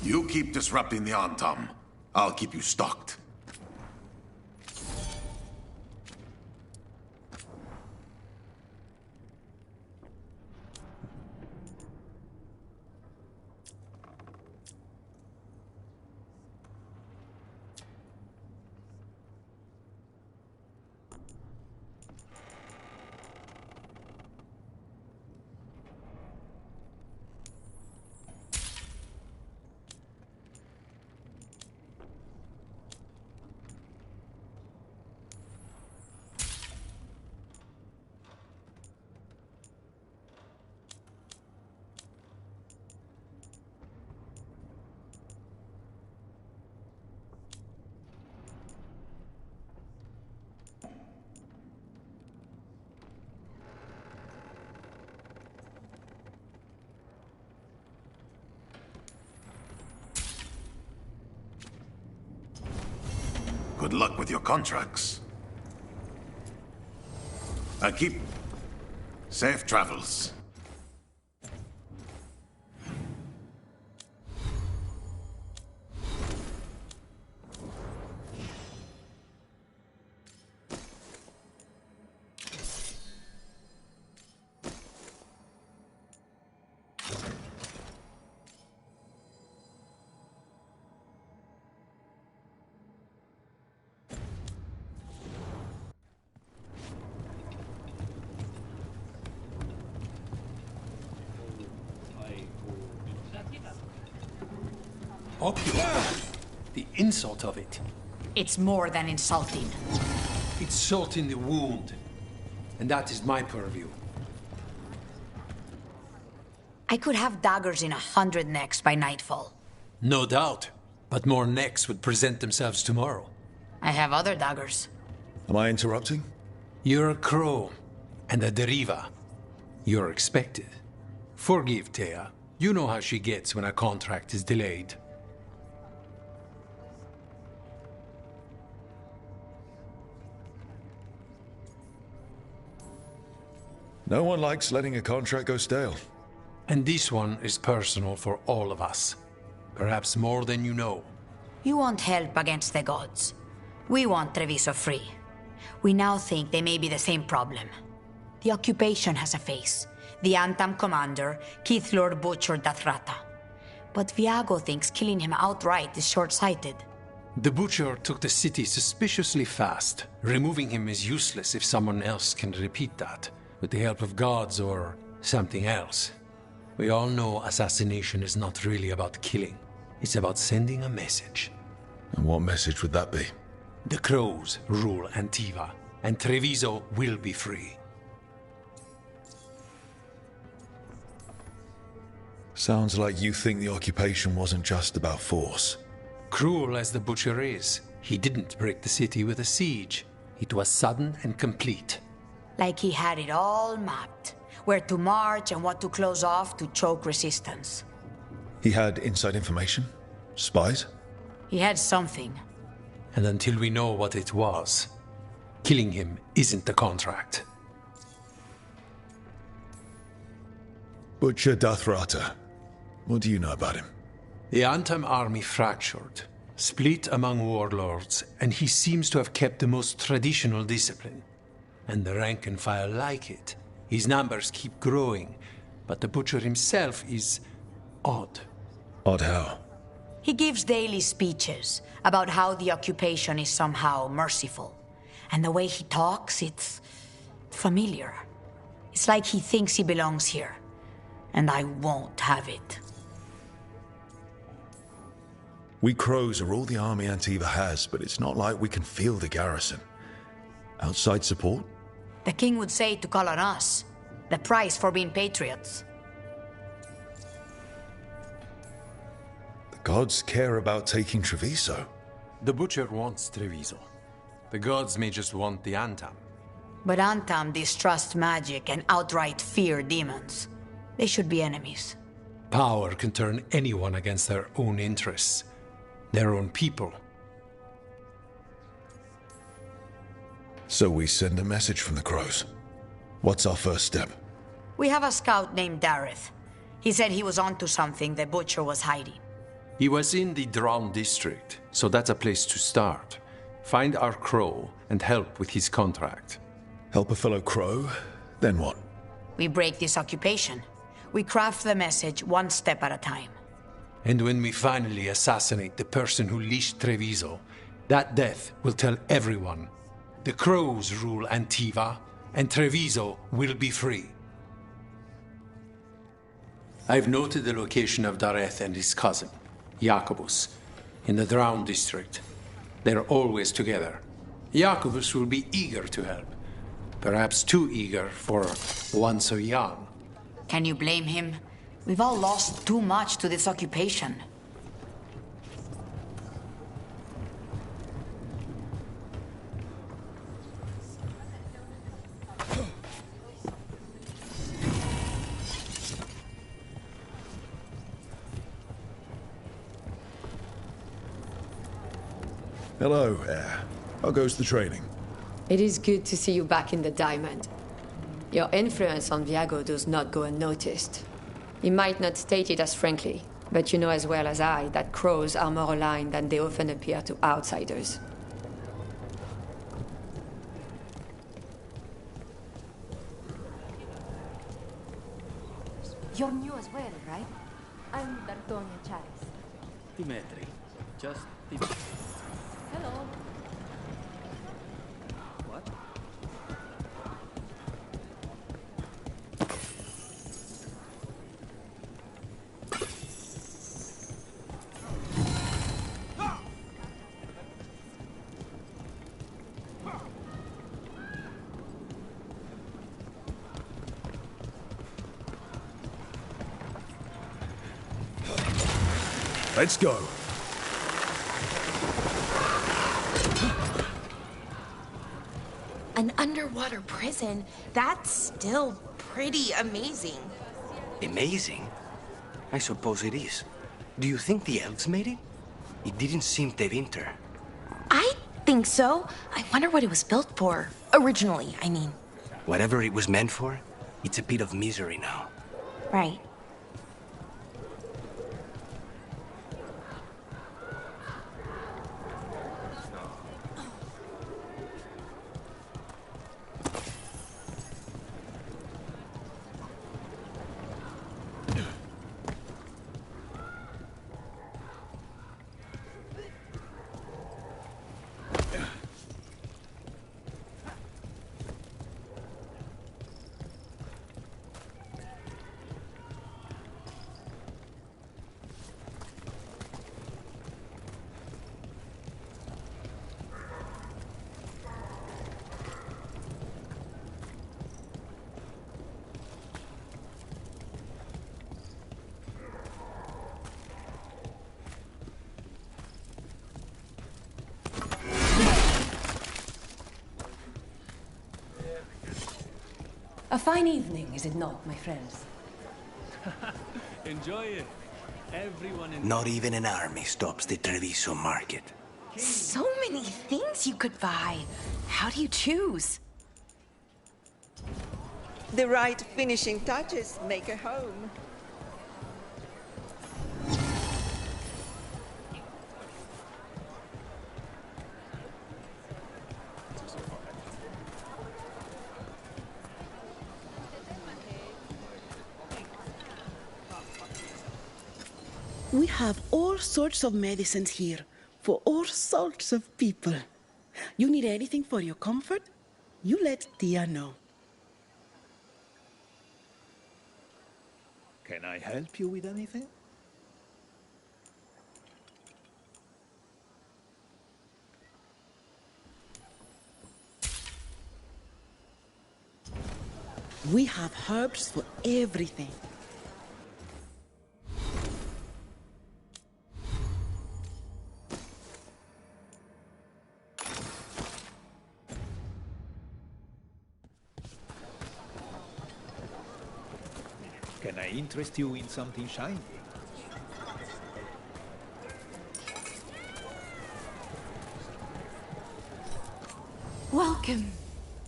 You keep disrupting the Antam. I'll keep you stocked. Good luck with your contracts. And keep safe travels. The insult of it. It's more than insulting. It's salt in the wound. And that is my purview. I could have daggers in 100 necks by nightfall. No doubt. But more necks would present themselves tomorrow. I have other daggers. Am I interrupting? You're a crow. And a deriva. You're expected. Forgive Thea. You know how she gets when a contract is delayed. No one likes letting a contract go stale. And this one is personal for all of us. Perhaps more than you know. You want help against the gods. We want Treviso free. We now think they may be the same problem. The occupation has a face. The Antam commander, Keith Lord Butcher Dathrata. But Viago thinks killing him outright is short-sighted. The Butcher took the city suspiciously fast. Removing him is useless if someone else can repeat that. With the help of gods or something else. We all know assassination is not really about killing. It's about sending a message. And what message would that be? The crows rule Antiva, and Treviso will be free. Sounds like you think the occupation wasn't just about force. Cruel as the Butcher is, he didn't break the city with a siege. It was sudden and complete. Like he had it all mapped. Where to march and what to close off to choke resistance. He had inside information? Spies? He had something. And until we know what it was, killing him isn't the contract. Butcher Dathrata. What do you know about him? The Antam army fractured, split among warlords, and he seems to have kept the most traditional discipline. And the rank and file like it. His numbers keep growing, but the Butcher himself is odd. Odd how? He gives daily speeches about how the occupation is somehow merciful. And the way he talks, it's familiar. It's like he thinks he belongs here. And I won't have it. We crows are all the army Antiva has, but it's not like we can field the garrison. Outside support? The king would say to call on us. The price for being patriots. The gods care about taking Treviso. The Butcher wants Treviso. The gods may just want the Antam. But Antam distrust magic and outright fear demons. They should be enemies. Power can turn anyone against their own interests. Their own people. So we send a message from the crows. What's our first step? We have a scout named Dareth. He said he was onto something the Butcher was hiding. He was in the Drown district, so that's a place to start. Find our crow and help with his contract. Help a fellow crow? Then what? We break this occupation. We craft the message one step at a time. And when we finally assassinate the person who leashed Treviso, that death will tell everyone. The crows rule Antiva, and Treviso will be free. I've noted the location of Dareth and his cousin, Jacobus, in the Drown district. They're always together. Jacobus will be eager to help. Perhaps too eager for one so young. Can you blame him? We've all lost too much to this occupation. Hello, how goes the training? It is good to see you back in the Diamond. Your influence on Viago does not go unnoticed. He might not state it as frankly, but you know as well as I that crows are more aligned than they often appear to outsiders. You're new as well, right? I'm D'Artonia Charis. Dimitri. Just Hello. What? Let's go. An underwater prison? That's still pretty amazing. Amazing? I suppose it is. Do you think the elves made it? It didn't seem Tevinter. I think so. I wonder what it was built for. Originally, I mean. Whatever it was meant for, it's a pit of misery now. Right. A fine evening, is it not, my friends? Enjoy it. Everyone Not even an army stops the Treviso market. So many things you could buy. How do you choose? The right finishing touches make a home. We have all sorts of medicines here, for all sorts of people. You need anything for your comfort? You let Tia know. Can I help you with anything? We have herbs for everything. Can I interest you in something shiny? Welcome.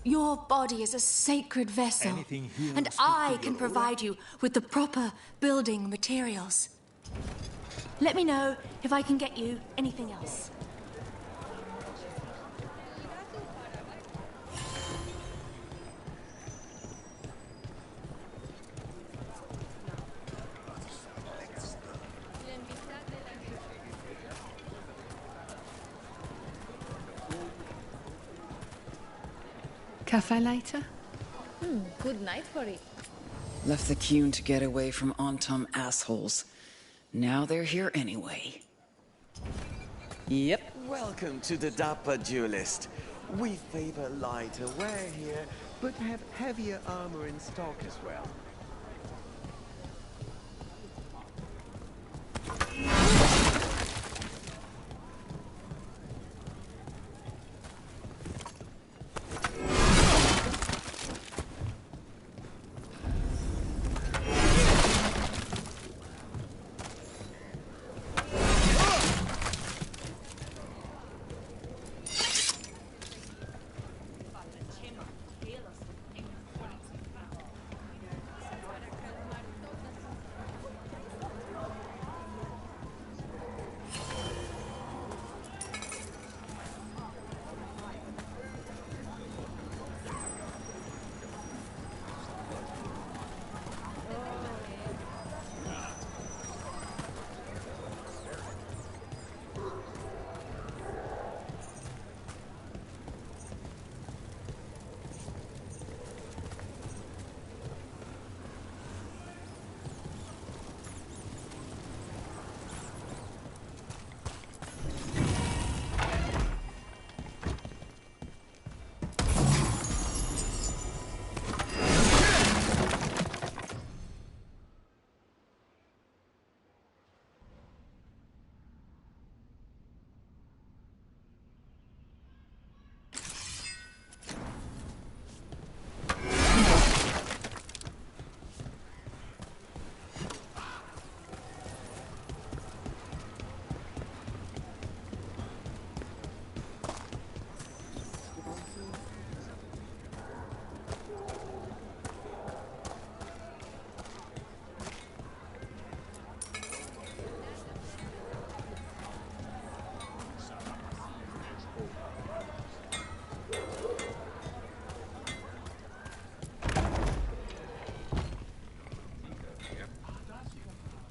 Your body is a sacred vessel, Anything here and speak to I your can aura? provide you with the proper building materials. Let me know if I can get you anything else. Cafe later? Good night for it. Left the Qun to get away from Antum assholes. Now they're here anyway. Yep. Welcome to the Dapper Duelist. We favor lighter wear here, but have heavier armor in stock as well.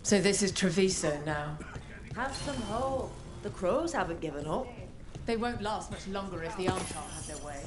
So this is Treviso now. Have some hope. The crows haven't given up. They won't last much longer if the Armtar have their way.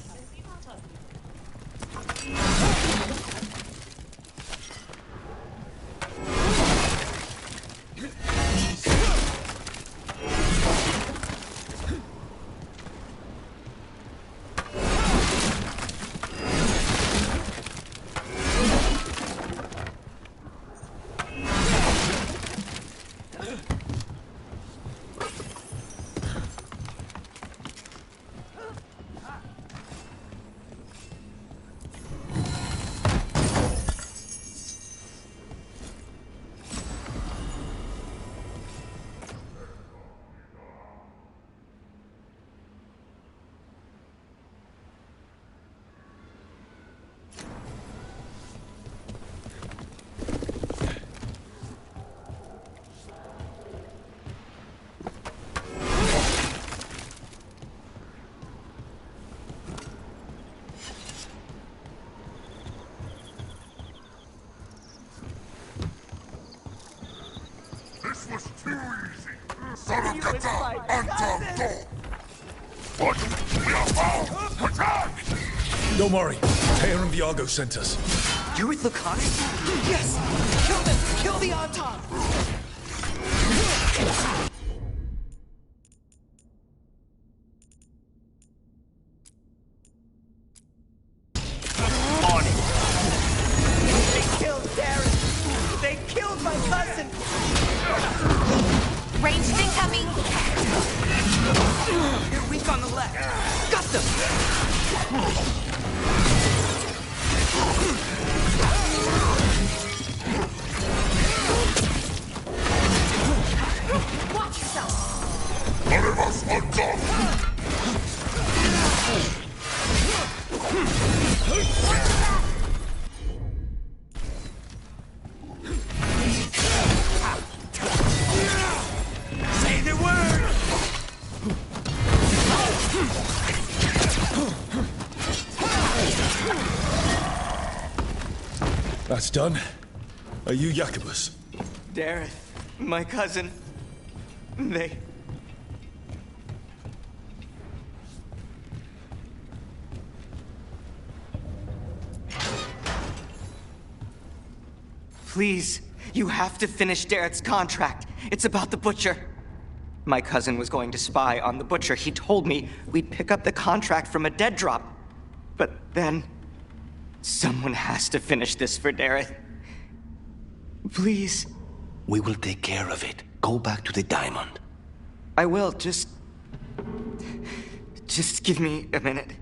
Don't worry. Tear and Viago sent us. You're with Lucani? Yes! Kill them! Kill the Anton! They killed Darren! They killed my cousin! Ranged incoming! You're weak on the left. Got them! Watch yourself! Arrivas Anton! That's done. Are you Jacobus? Dareth, my cousin. They... Please, you have to finish Dareth's contract. It's about the Butcher. My cousin was going to spy on the Butcher. He told me we'd pick up the contract from a dead drop. But then... someone has to finish this for Dareth. Please. We will take care of it. Go back to the diamond. I will, just give me a minute.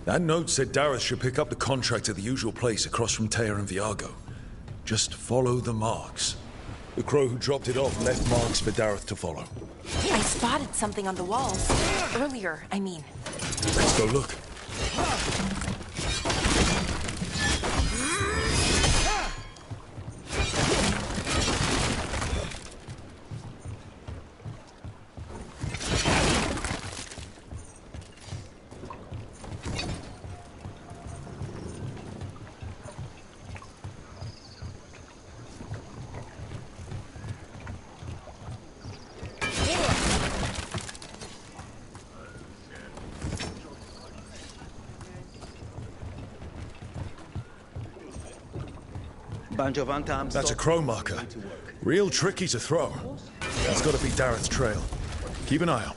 That note said Dareth should pick up the contract at the usual place across from Teir and Viago. Just follow the marks. The crow who dropped it off left marks for Dareth to follow. I spotted something on the walls. Earlier, I mean. Let's go look. That's a crow marker. Real tricky to throw. That's got to be Dareth's trail. Keep an eye out.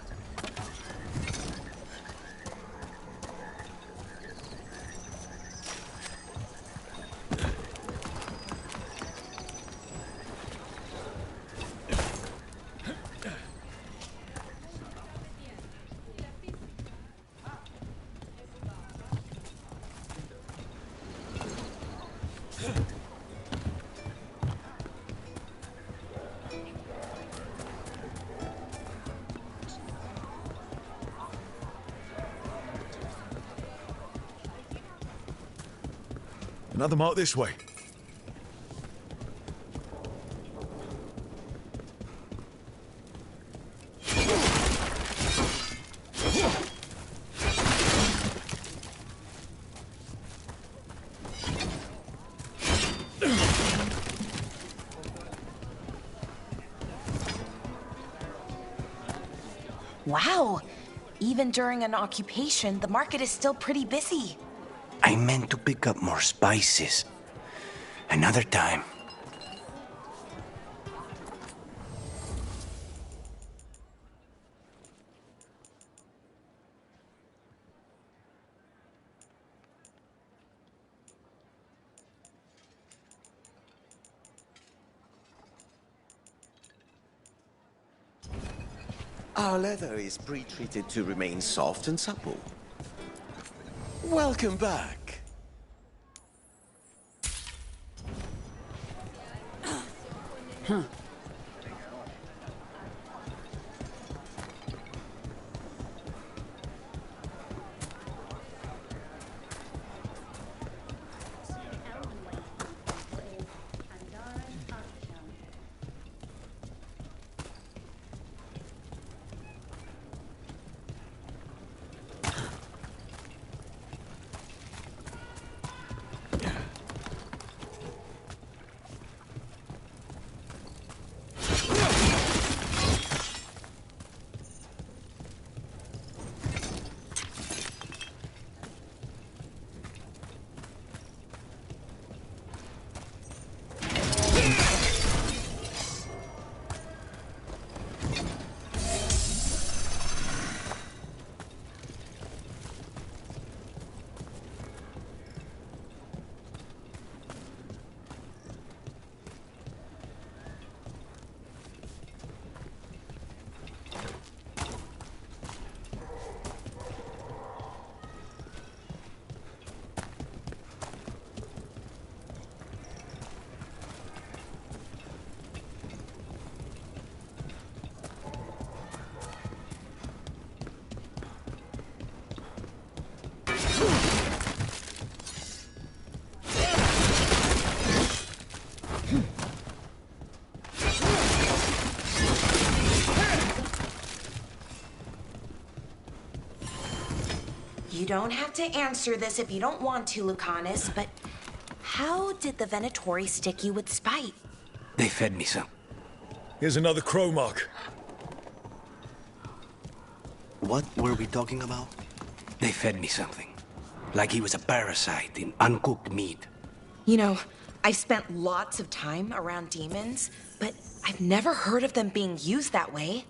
Another mark this way. Wow. Even during an occupation, the market is still pretty busy. I meant to pick up more spices. Another time. Our leather is pre-treated to remain soft and supple. Welcome back. Huh. You don't have to answer this if you don't want to, Lucanus, but how did the Venatori stick you with spite? They fed me some. Here's another crow mark. What were we talking about? They fed me something. Like he was a parasite in uncooked meat. You know, I've spent lots of time around demons, but I've never heard of them being used that way.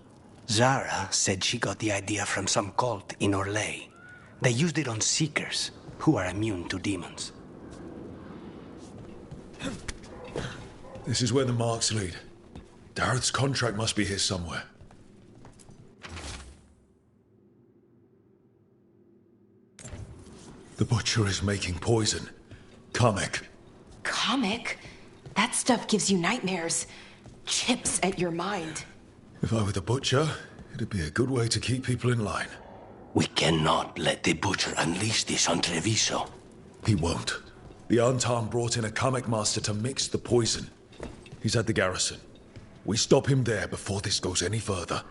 Zara said she got the idea from some cult in Orlais. They used it on seekers who are immune to demons. This is where the marks lead. Dareth's contract must be here somewhere. The Butcher is making poison. Comic. Comic? That stuff gives you nightmares. Chips at your mind. If I were the Butcher, it'd be a good way to keep people in line. We cannot let the Butcher unleash this on Treviso. He won't. The Antam brought in a comic master to mix the poison. He's at the garrison. We stop him there before this goes any further.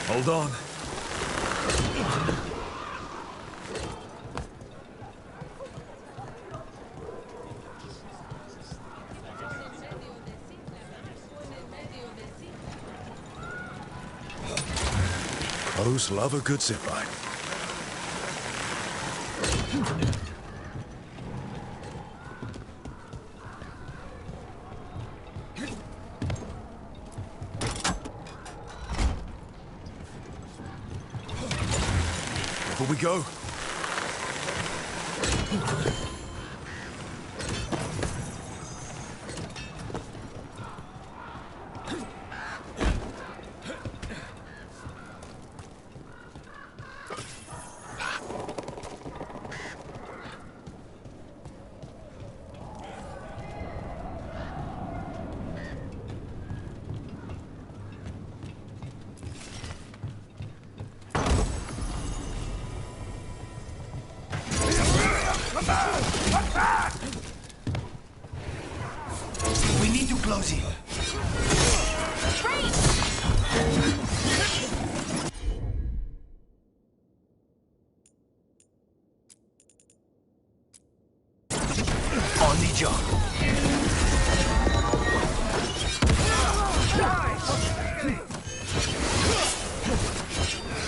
Hold on. Crows love a good zipline. Before we go. We need to close it. On the job.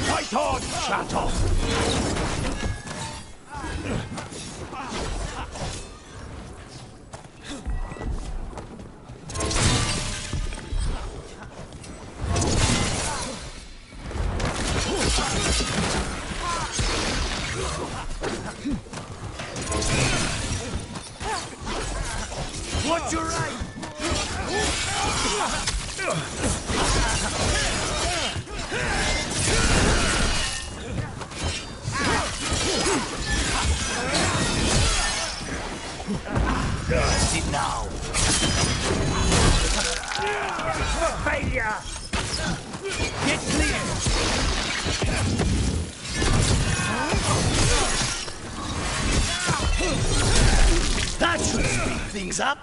Fight on, Shadow! What's your right? Sit now. Failure! Get clear! That should speed things up.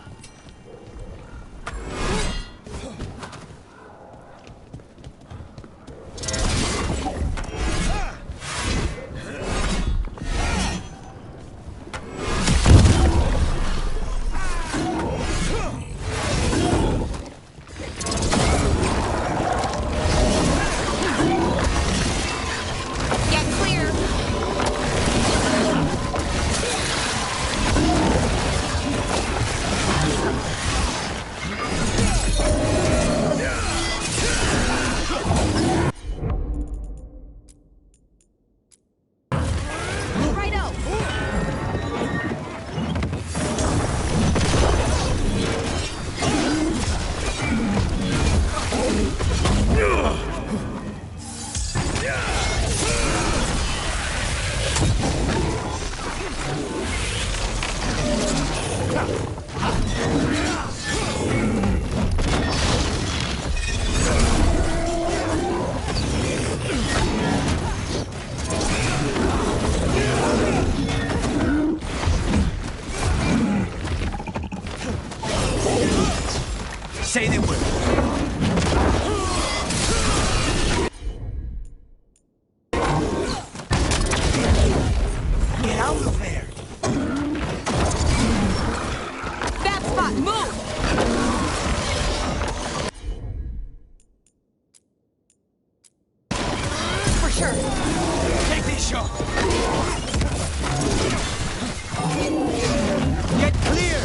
Get clear! Say the word. Get out of there. That spot, move! For sure. Take this shot. Get clear.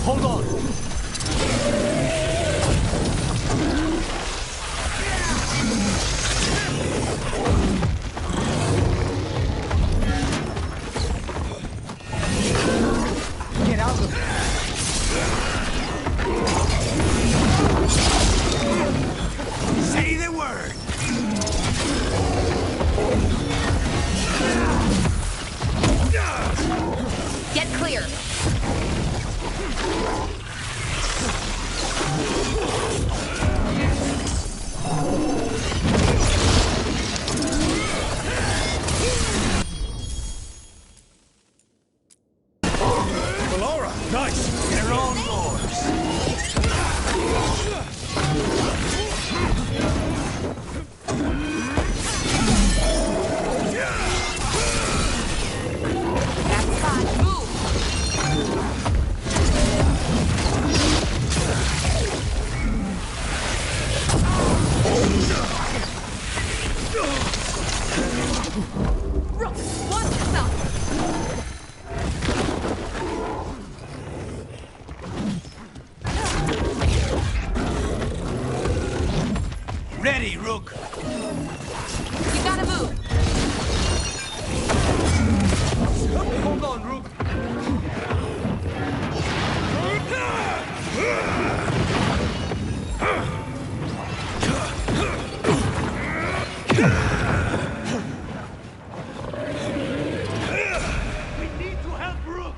Hold on. Get out of there. Say the word. Get clear. Valora, nice. They're all yours. That spot, move! Rook, watch yourself! Ready, Rook. You gotta move! Hold on, Rook. We need to help Rook.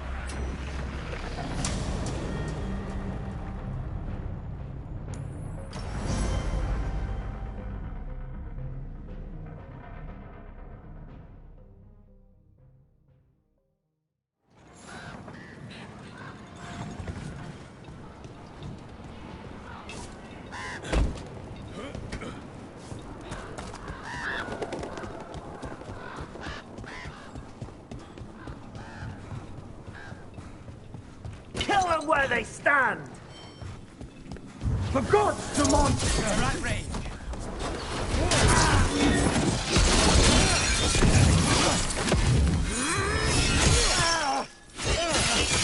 Kill them where they stand! For gods to monster! Right range.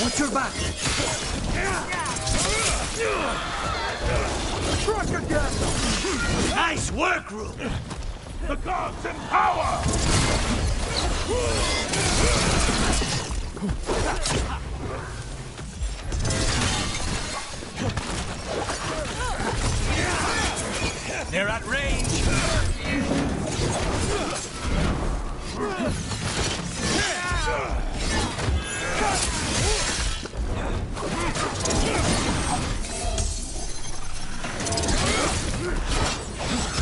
Watch your back. Strike again! Nice work, Rook. The gods in power! They're at range.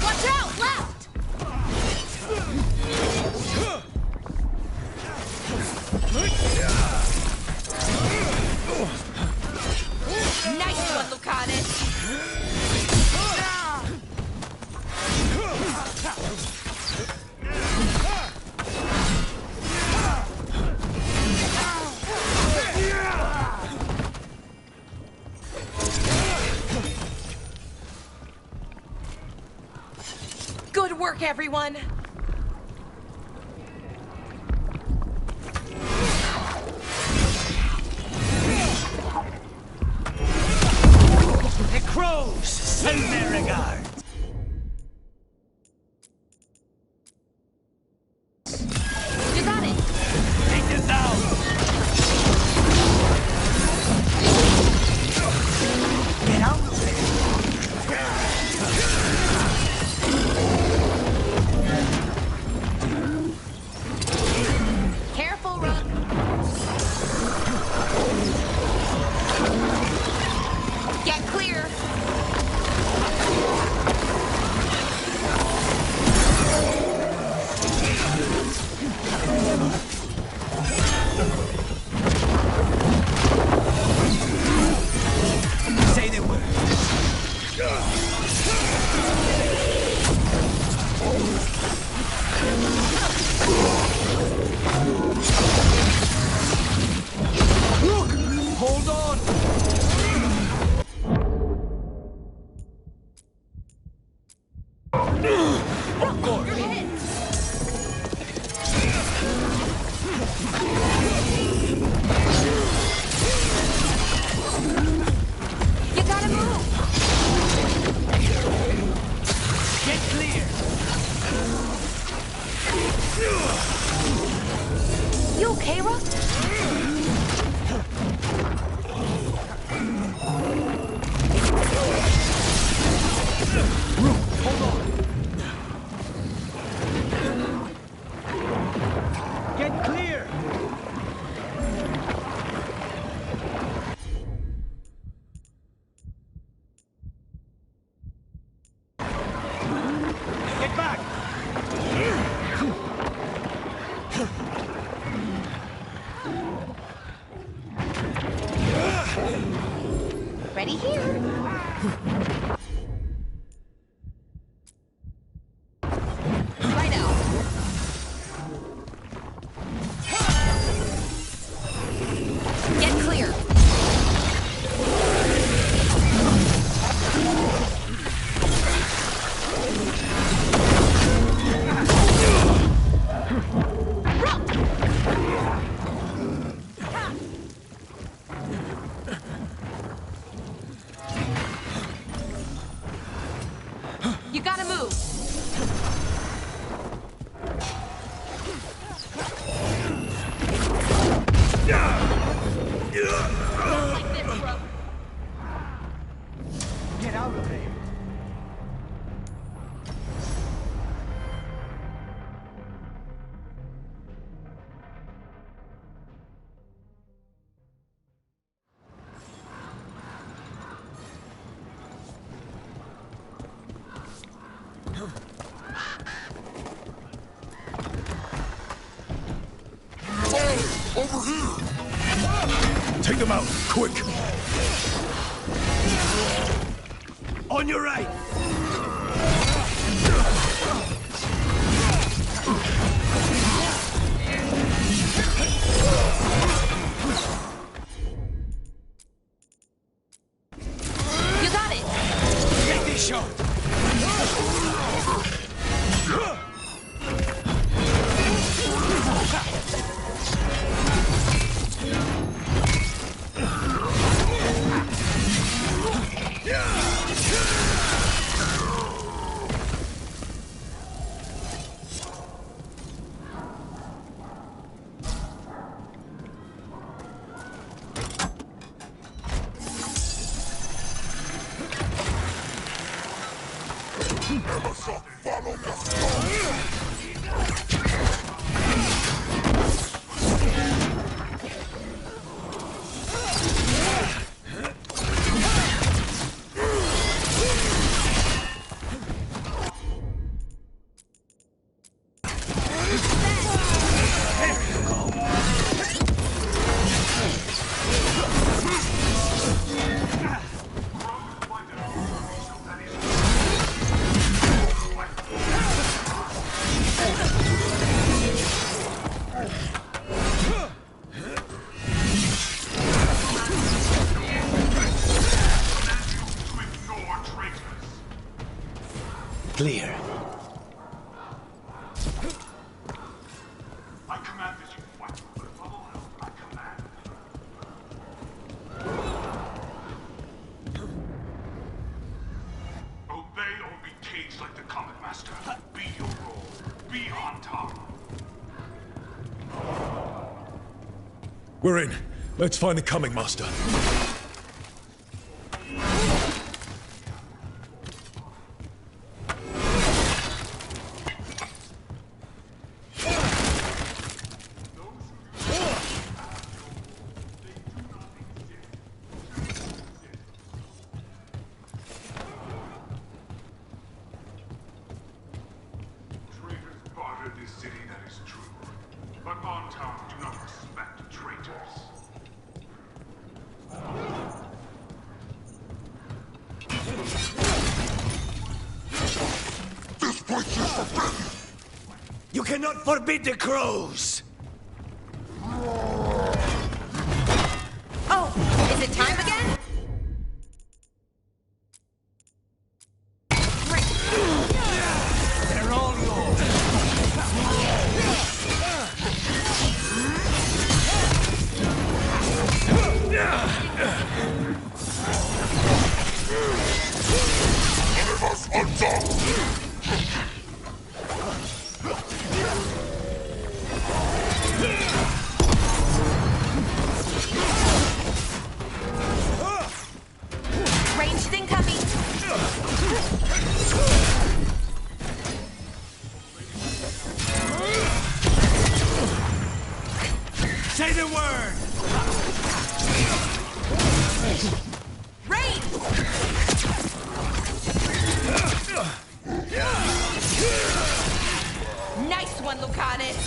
Watch out, left! Nice one, Lucanis! Good work, everyone! The crows send their regards. You got it! They You gotta move! Get clear! You okay, Rock? Hold on! Get clear! Get back! Ready here. Right out. Get clear. You gotta move. Get out of there! Over here! Take them out, quick! On your right! You got it. Take this shot! Clear. I command that you fight, but follow out my command. Obey or be caged like the Comet Master. Be your role. Be on top. We're in. Let's find the coming master. This city, that is true. But on town do not respect traitors. This place is forbidden! You cannot forbid the crows! Oh, is it time again? They're all yours! Ranged incoming! Say the word! Raid! Nice one, Lucanis!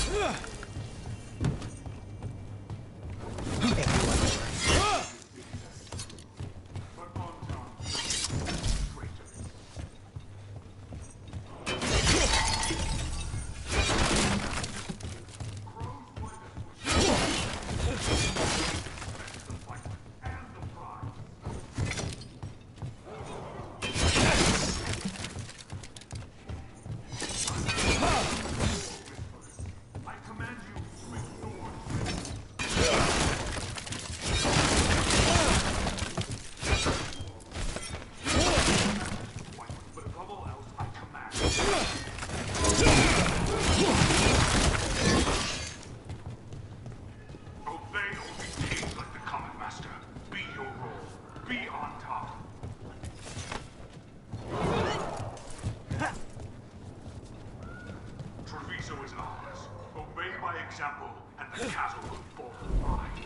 Example, and the castle will fall behind.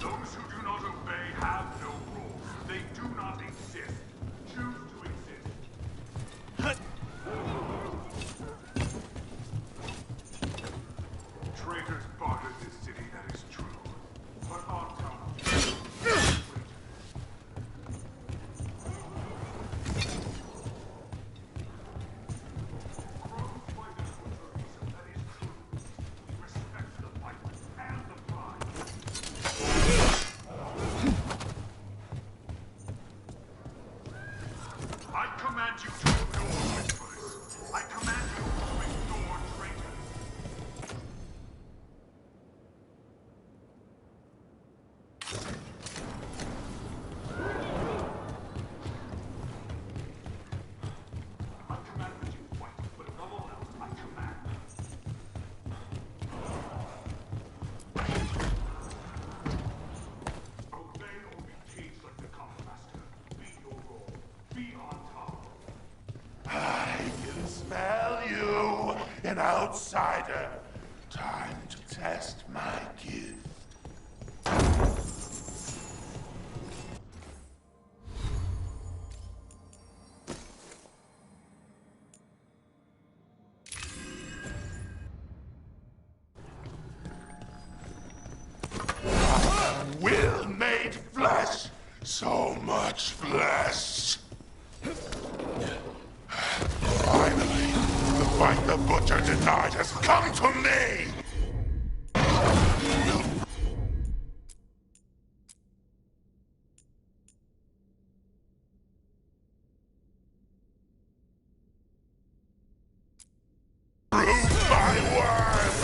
Those who do not obey have no role. They do not exist. Choose to exist. Traitors bartered this city, that is true. But on top, an outsider. Time to test my gift. Will made flesh. So much flesh. Finally, the fight the Butcher denied has come to me! Prove my worth!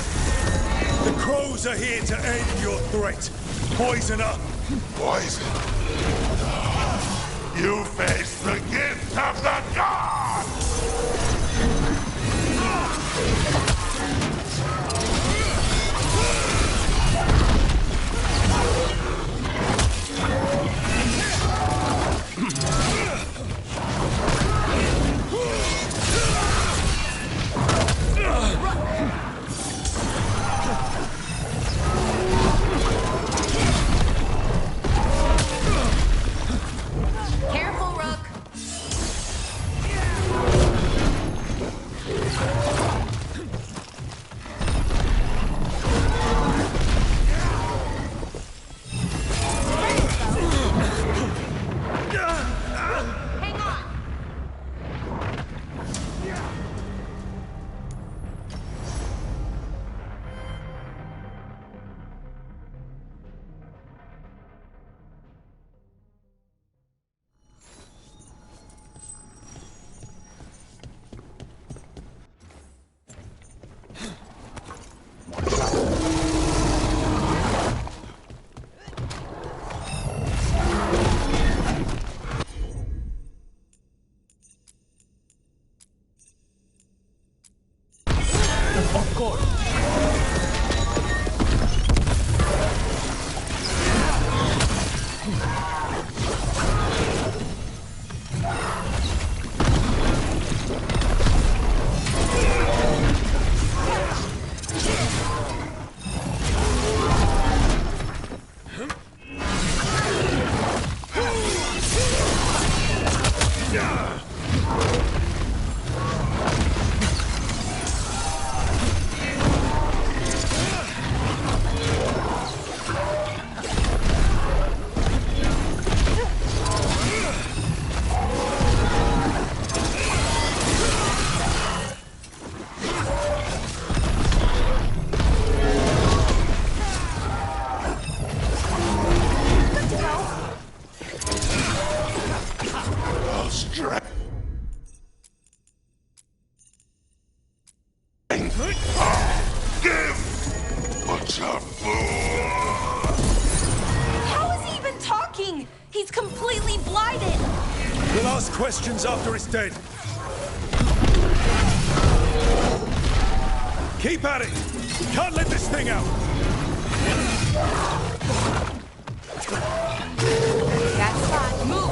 The crows are here to end your threat. Poison up! Poison? You face the gift of the gods! Careful, Rook. Of course. How is he even talking? He's completely blinded! We'll ask questions after it's dead. Keep at it! Can't let this thing out! That's fine. Move!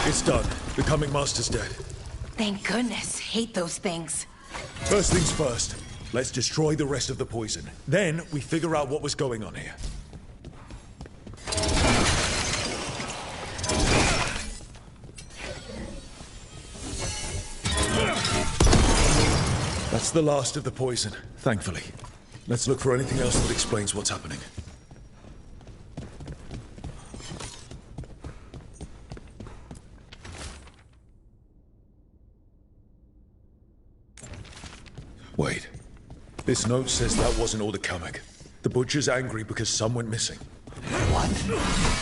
It's done. The coming master's dead. Thank goodness. Hate those things. First things first. Let's destroy the rest of the poison. Then we figure out what was going on here. That's the last of the poison, thankfully. Let's look for anything else that explains what's happening. Wait. This note says that wasn't all the Kamek. The butcher's angry because some went missing. What?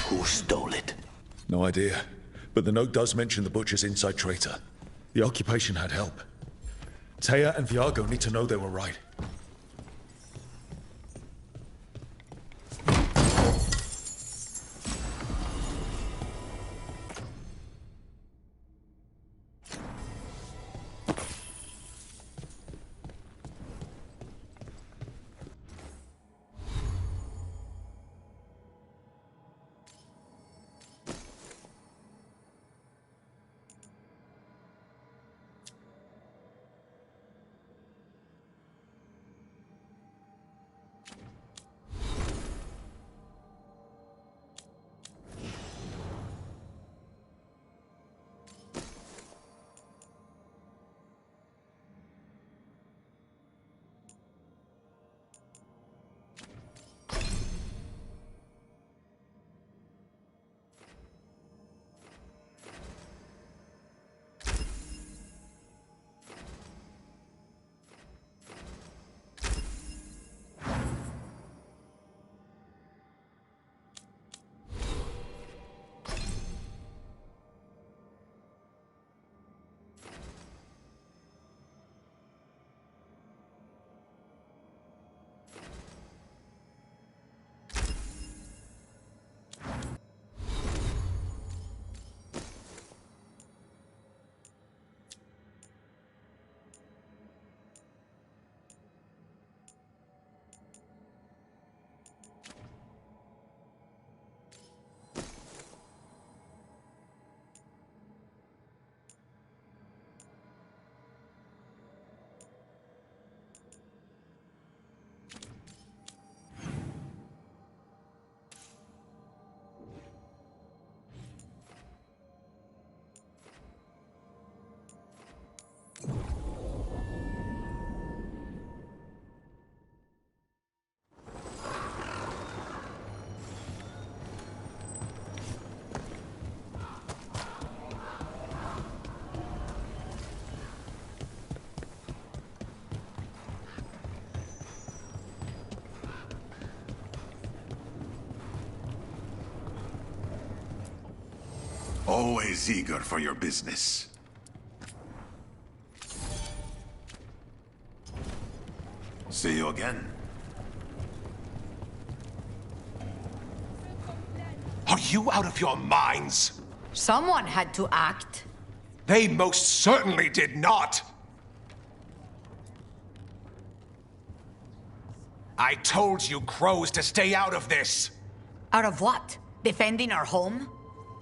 Who stole it? No idea. But the note does mention the butcher's inside traitor. The occupation had help. Taya and Viago need to know they were right. Always eager for your business. See you again. Are you out of your minds? Someone had to act. They most certainly did not! I told you crows to stay out of this! Out of what? Defending our home?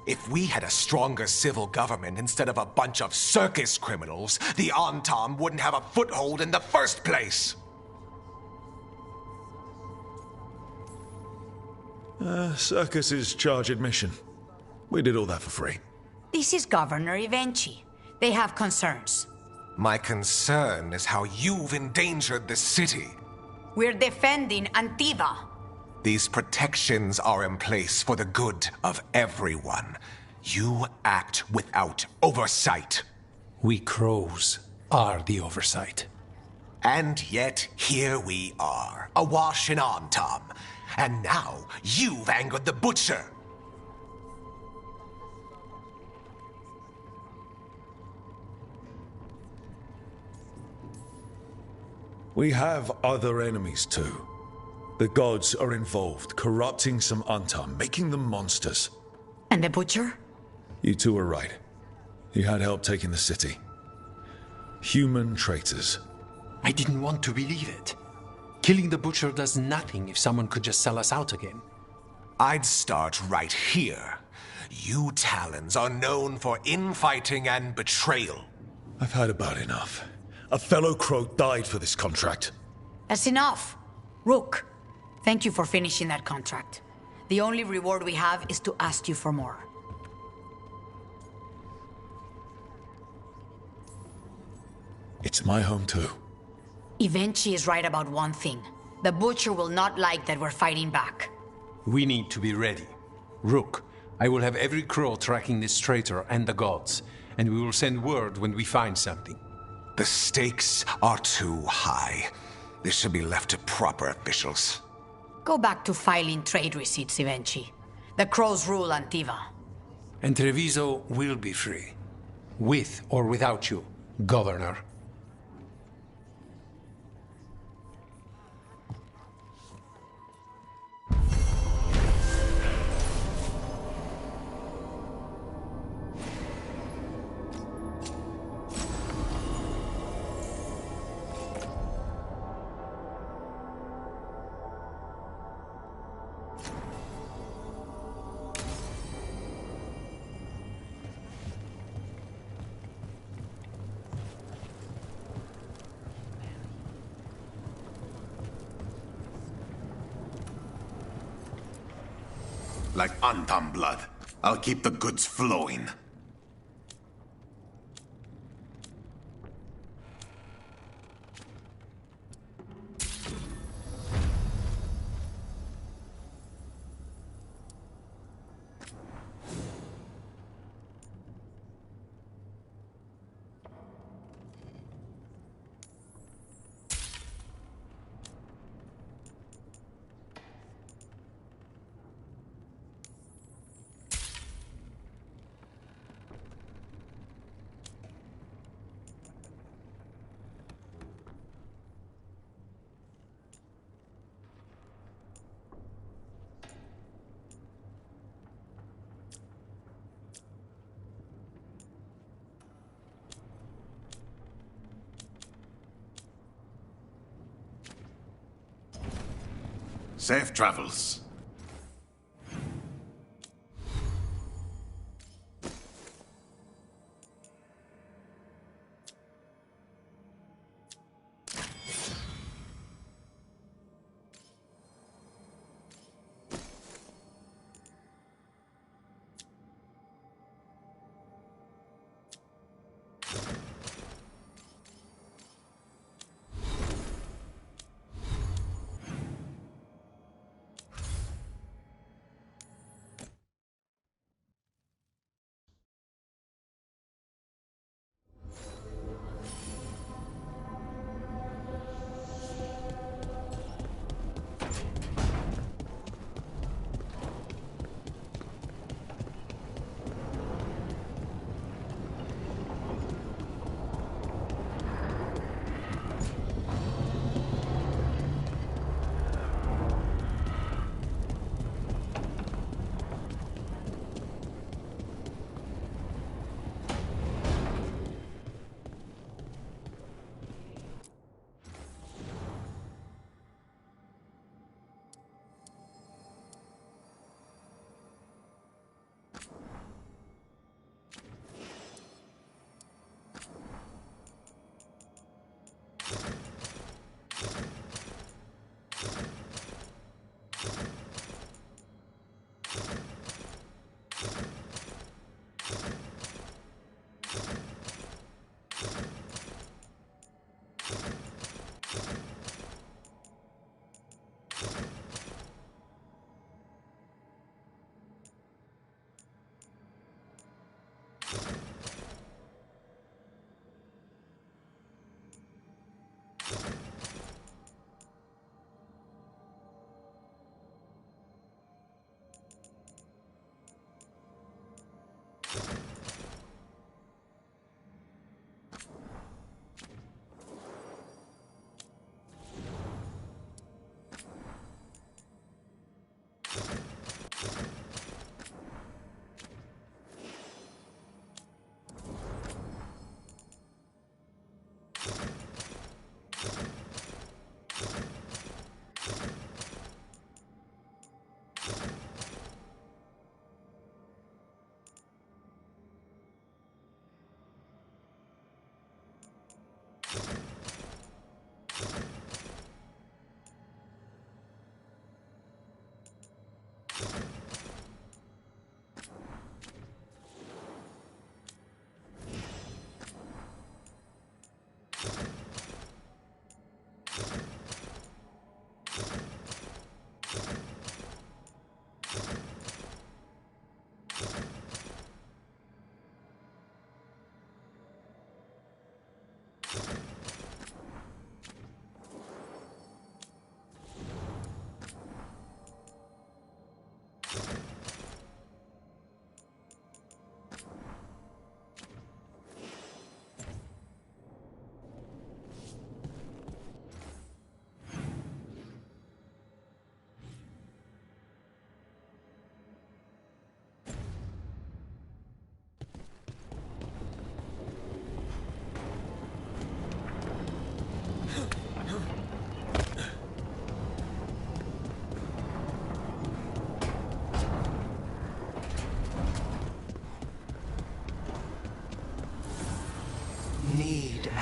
If we had a stronger civil government instead of a bunch of circus criminals, the Antam wouldn't have a foothold in the first place! Circus's charge admission. We did all that for free. This is Governor Evenchi. They have concerns. My concern is how you've endangered the city. We're defending Antiva. These protections are in place for the good of everyone. You act without oversight. We crows are the oversight. And yet, here we are, awash in Antam. And now, you've angered the Butcher. We have other enemies too. The gods are involved, corrupting some Antam, making them monsters. And the Butcher? You two are right. He had help taking the city. Human traitors. I didn't want to believe it. Killing the Butcher does nothing if someone could just sell us out again. I'd start right here. You Talons are known for infighting and betrayal. I've had about enough. A fellow crow died for this contract. That's enough. Rook, thank you for finishing that contract. The only reward we have is to ask you for more. It's my home too. Evenchi is right about one thing. The Butcher will not like that we're fighting back. We need to be ready. Rook, I will have every crow tracking this traitor and the gods, and we will send word when we find something. The stakes are too high. This should be left to proper officials. Go back to filing trade receipts, Evenchi. The crows rule Antiva. And Treviso will be free. With or without you, Governor. Like Antam blood. I'll keep the goods flowing. Safe travels.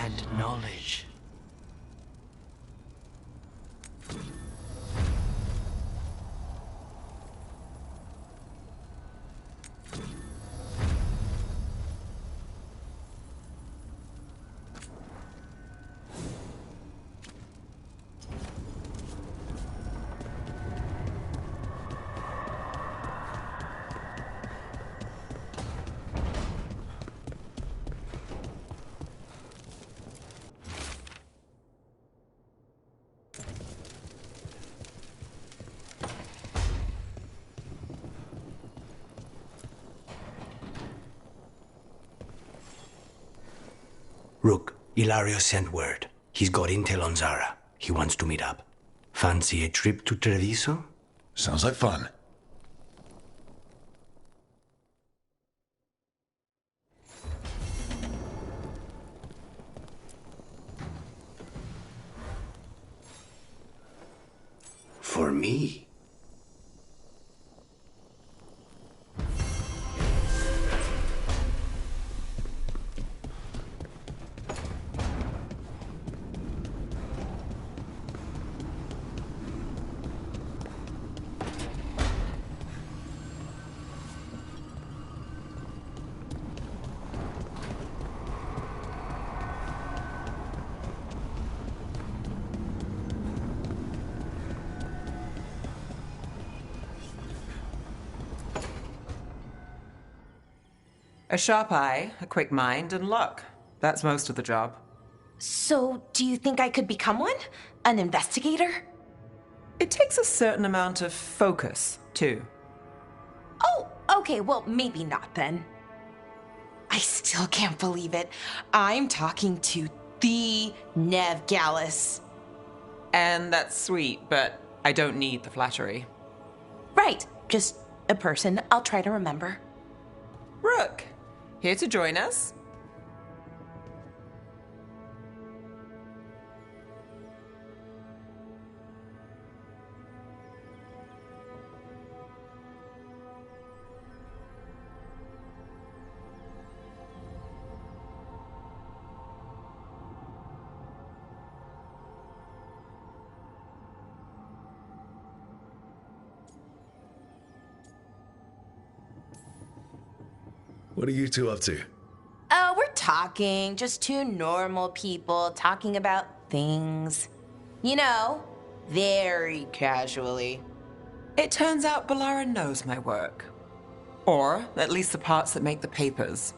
and knowledge. Rook, Ilario sent word. He's got intel on Zara. He wants to meet up. Fancy a trip to Treviso? Sounds like fun. For me? A sharp eye, a quick mind, and luck. That's most of the job. So, do you think I could become one? An investigator? It takes a certain amount of focus, too. Oh, okay, well, maybe not then. I still can't believe it. I'm talking to the Nev Gallus. And that's sweet, but I don't need the flattery. Right, just a person I'll try to remember. Rook, here to join us? What are you two up to? Oh, we're talking. Just two normal people talking about things. You know, very casually. It turns out Balara knows my work. Or at least the parts that make the papers.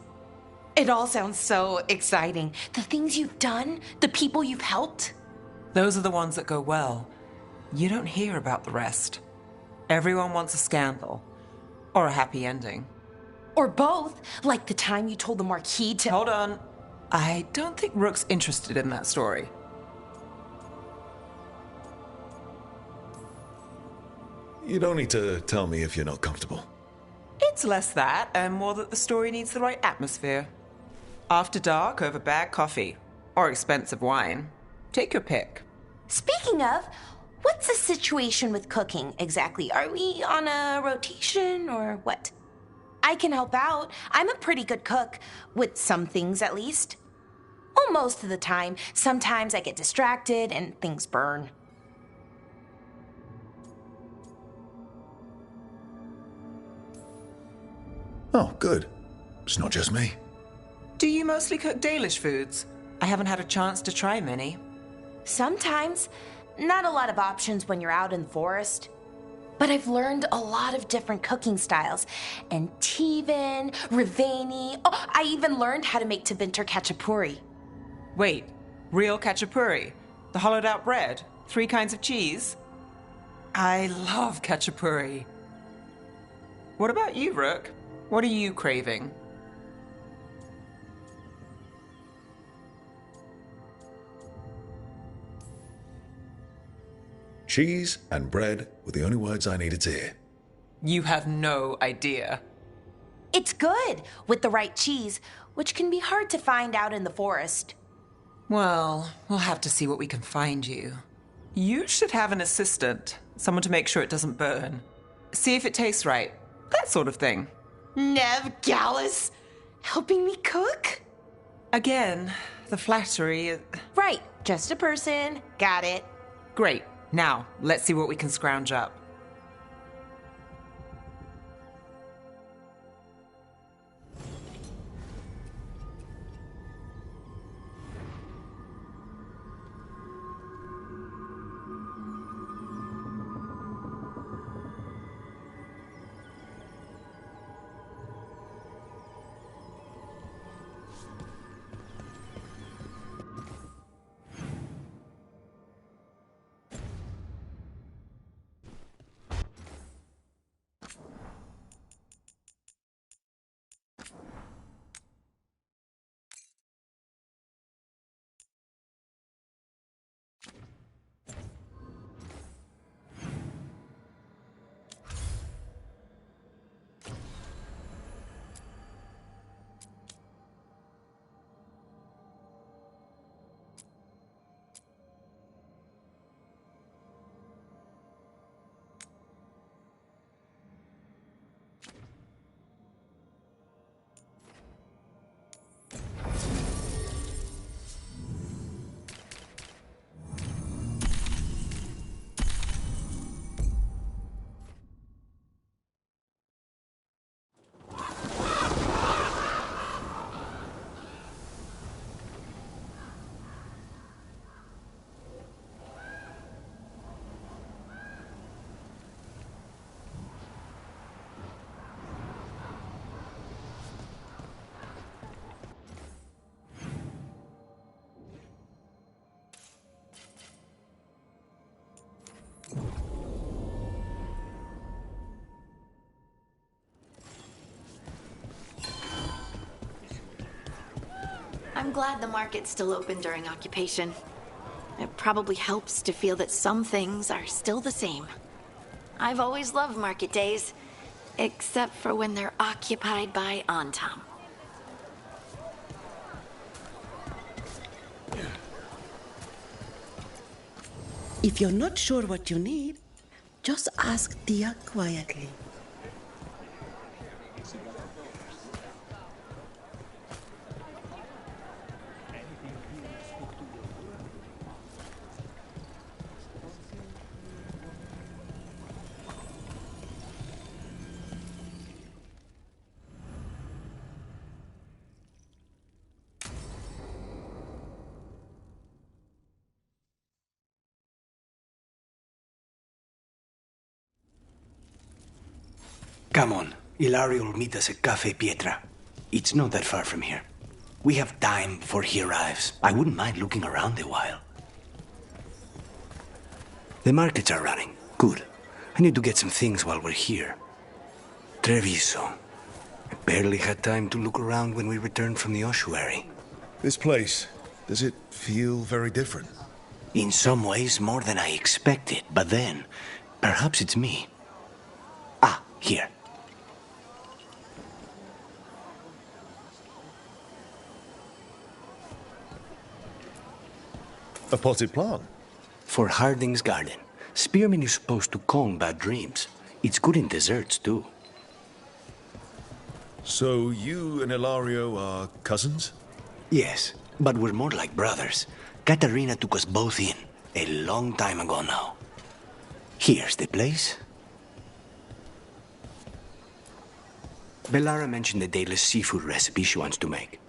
It all sounds so exciting. The things you've done, the people you've helped. Those are the ones that go well. You don't hear about the rest. Everyone wants a scandal. Or a happy ending. Or both, like the time you told the Marquis to— Hold on. I don't think Rook's interested in that story. You don't need to tell me if you're not comfortable. It's less that, and more that the story needs the right atmosphere. After dark over bad coffee. Or expensive wine. Take your pick. Speaking of, what's the situation with cooking exactly? Are we on a rotation or what? I can help out. I'm a pretty good cook, with some things at least. Well, most of the time. Sometimes I get distracted and things burn. Oh, good. It's not just me. Do you mostly cook Dalish foods? I haven't had a chance to try many. Sometimes. Not a lot of options when you're out in the forest. But I've learned a lot of different cooking styles. Antivan, Rivani. Oh, I even learned how to make Tevinter Khachapuri. Wait, real Khachapuri? The hollowed out bread? 3 kinds of cheese? I love Khachapuri. What about you, Rook? What are you craving? Cheese and bread were the only words I needed to hear. You have no idea. It's good, with the right cheese, which can be hard to find out in the forest. Well, we'll have to see what we can find you. You should have an assistant, someone to make sure it doesn't burn. See if it tastes right, that sort of thing. Nev Gallus, helping me cook? Again, the flattery... Right, just a person. Got it. Great. Now, let's see what we can scrounge up. I'm glad the market's still open during occupation. It probably helps to feel that some things are still the same. I've always loved market days, except for when they're occupied by Antam. If you're not sure what you need, just ask Tia quietly. Come on. Ilario will meet us at Cafe Pietra. It's not that far from here. We have time before he arrives. I wouldn't mind looking around a while. The markets are running. Good. I need to get some things while we're here. Treviso. I barely had time to look around when we returned from the ossuary. This place, does it feel very different? In some ways, more than I expected. But then, perhaps it's me. Ah, here. A potted plant? For Harding's garden. Spearmint is supposed to calm bad dreams. It's good in desserts, too. So you and Ilario are cousins? Yes, but we're more like brothers. Katarina took us both in, a long time ago now. Here's the place. Bellara mentioned the dayless seafood recipe she wants to make.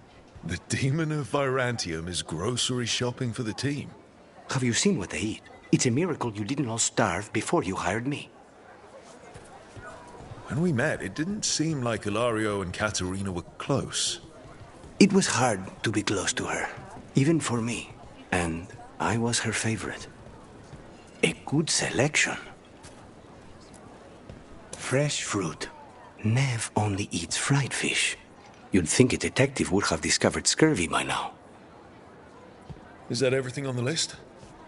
The demon of Virantium is grocery shopping for the team. Have you seen what they eat? It's a miracle you didn't all starve before you hired me. When we met, it didn't seem like Ilario and Katerina were close. It was hard to be close to her, even for me. And I was her favorite. A good selection. Fresh fruit. Nev only eats fried fish. You'd think a detective would have discovered scurvy by now. Is that everything on the list?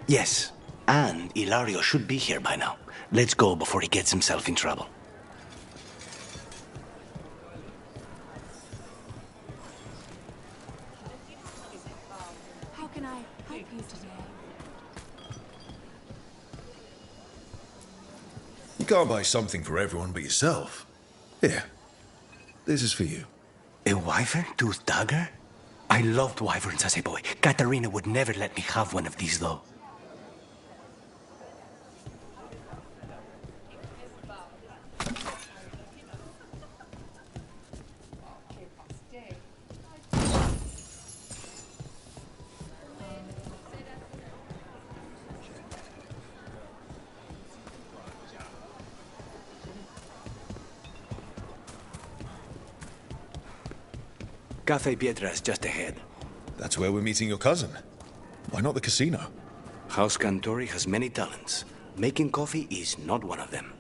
Yes, and Ilario should be here by now. Let's go before he gets himself in trouble. How can I help you today? You can't buy something for everyone but yourself. Here, this is for you. A wyvern tooth dagger? I loved wyverns as a boy. Katarina would never let me have one of these, though. Cafe Pietra's just ahead. That's where we're meeting your cousin. Why not the casino? House Cantori has many talents. Making coffee is not one of them.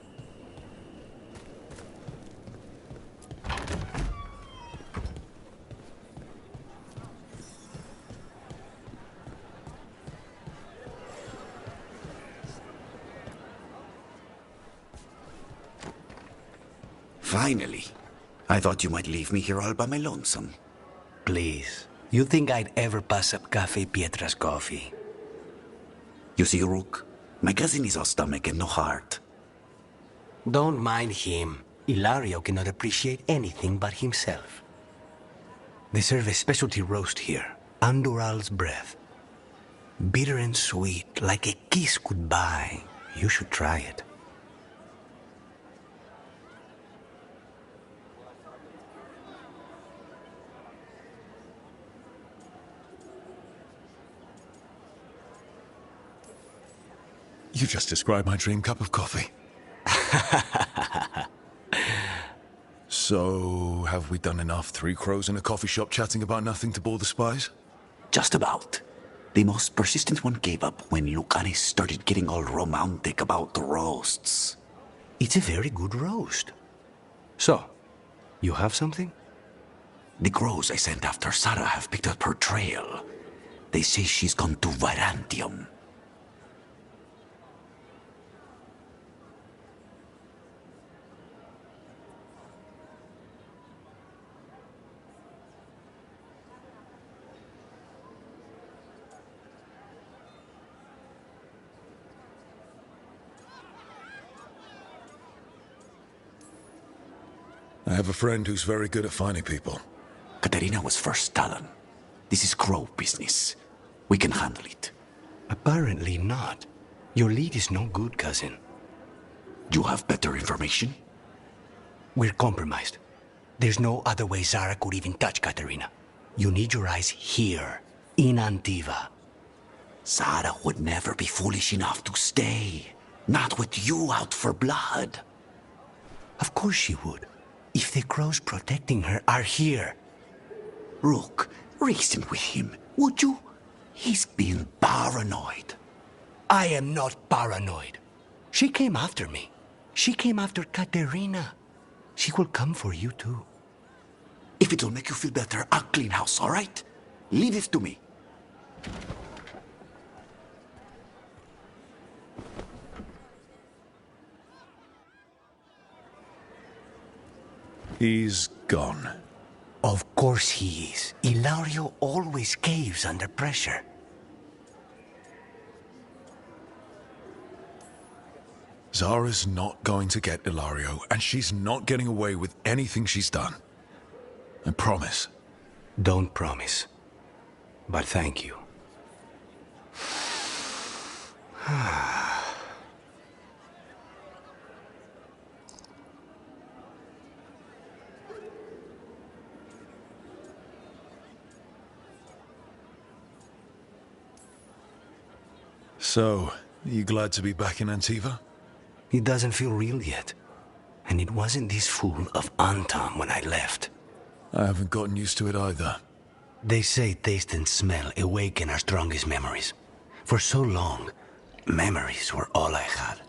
Finally. I thought you might leave me here all by my lonesome. Please. You think I'd ever pass up Cafe Pietra's coffee? You see, Rook, my cousin is all stomach and no heart. Don't mind him. Ilario cannot appreciate anything but himself. They serve a specialty roast here, Andoral's breath. Bitter and sweet, like a kiss goodbye. You should try it. You just described my dream cup of coffee. So, have we done enough Three Crows in a coffee shop chatting about nothing to bore the spies? Just about. The most persistent one gave up when Lucanis started getting all romantic about the roasts. It's a very good roast. So, you have something? The crows I sent after Sarah have picked up her trail. They say she's gone to Virantium. I have a friend who's very good at finding people. Katerina was first Talon. This is crow business. We can handle it. Apparently not. Your lead is no good, cousin. You have better information? We're compromised. There's no other way Zara could even touch Katerina. You need your eyes here, in Antiva. Zara would never be foolish enough to stay. Not with you out for blood. Of course she would. If the crows protecting her are here. Rook, reason with him, would you? He's being paranoid. I am not paranoid. She came after me. She came after Katerina. She will come for you too. If it'll make you feel better, I'll clean house, all right? Leave it to me. He's gone. Of course he is. Ilario always caves under pressure. Zara's not going to get Ilario, and she's not getting away with anything she's done. I promise. Don't promise. But thank you. So, are you glad to be back in Antiva? It doesn't feel real yet. And it wasn't this fool of Antam when I left. I haven't gotten used to it either. They say taste and smell awaken our strongest memories. For so long, memories were all I had.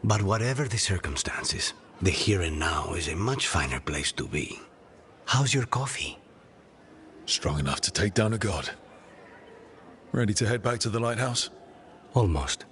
But whatever the circumstances, the here and now is a much finer place to be. How's your coffee? Strong enough to take down a god. Ready to head back to the lighthouse? Almost.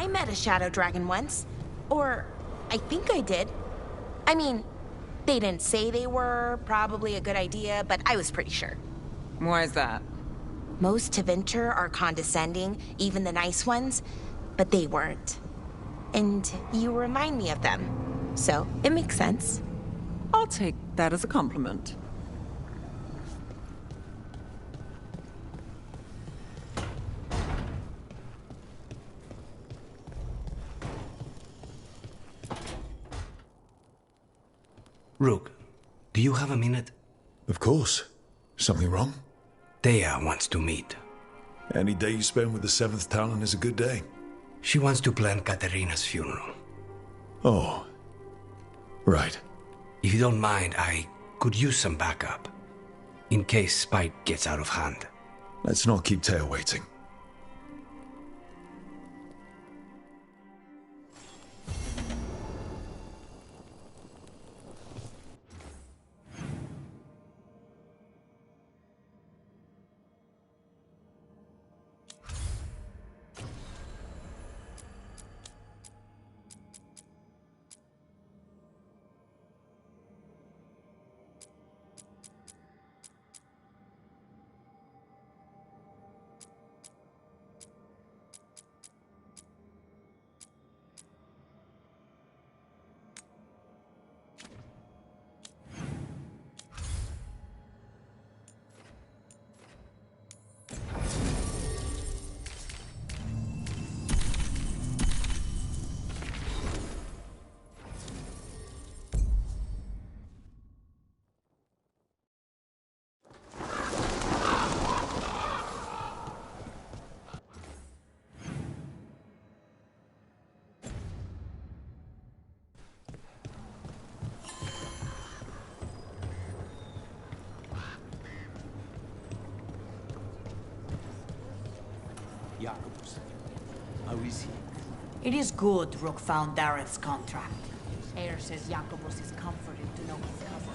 I met a shadow dragon once. Or, I think I did. I mean, they didn't say they were probably a good idea, but I was pretty sure. Why is that? Most Tevinter are condescending, even the nice ones, but they weren't. And you remind me of them. So, it makes sense. I'll take that as a compliment. Rook, do you have a minute? Of course. Something wrong? Thea wants to meet. Any day you spend with the 7th Talon is a good day. She wants to plan Katerina's funeral. Oh. Right. If you don't mind, I could use some backup. In case Spike gets out of hand. Let's not keep Thea waiting. Jacobus, how is he? It is good Rook found Dareth's contract. Air says Jacobus is comforted to know his cousin.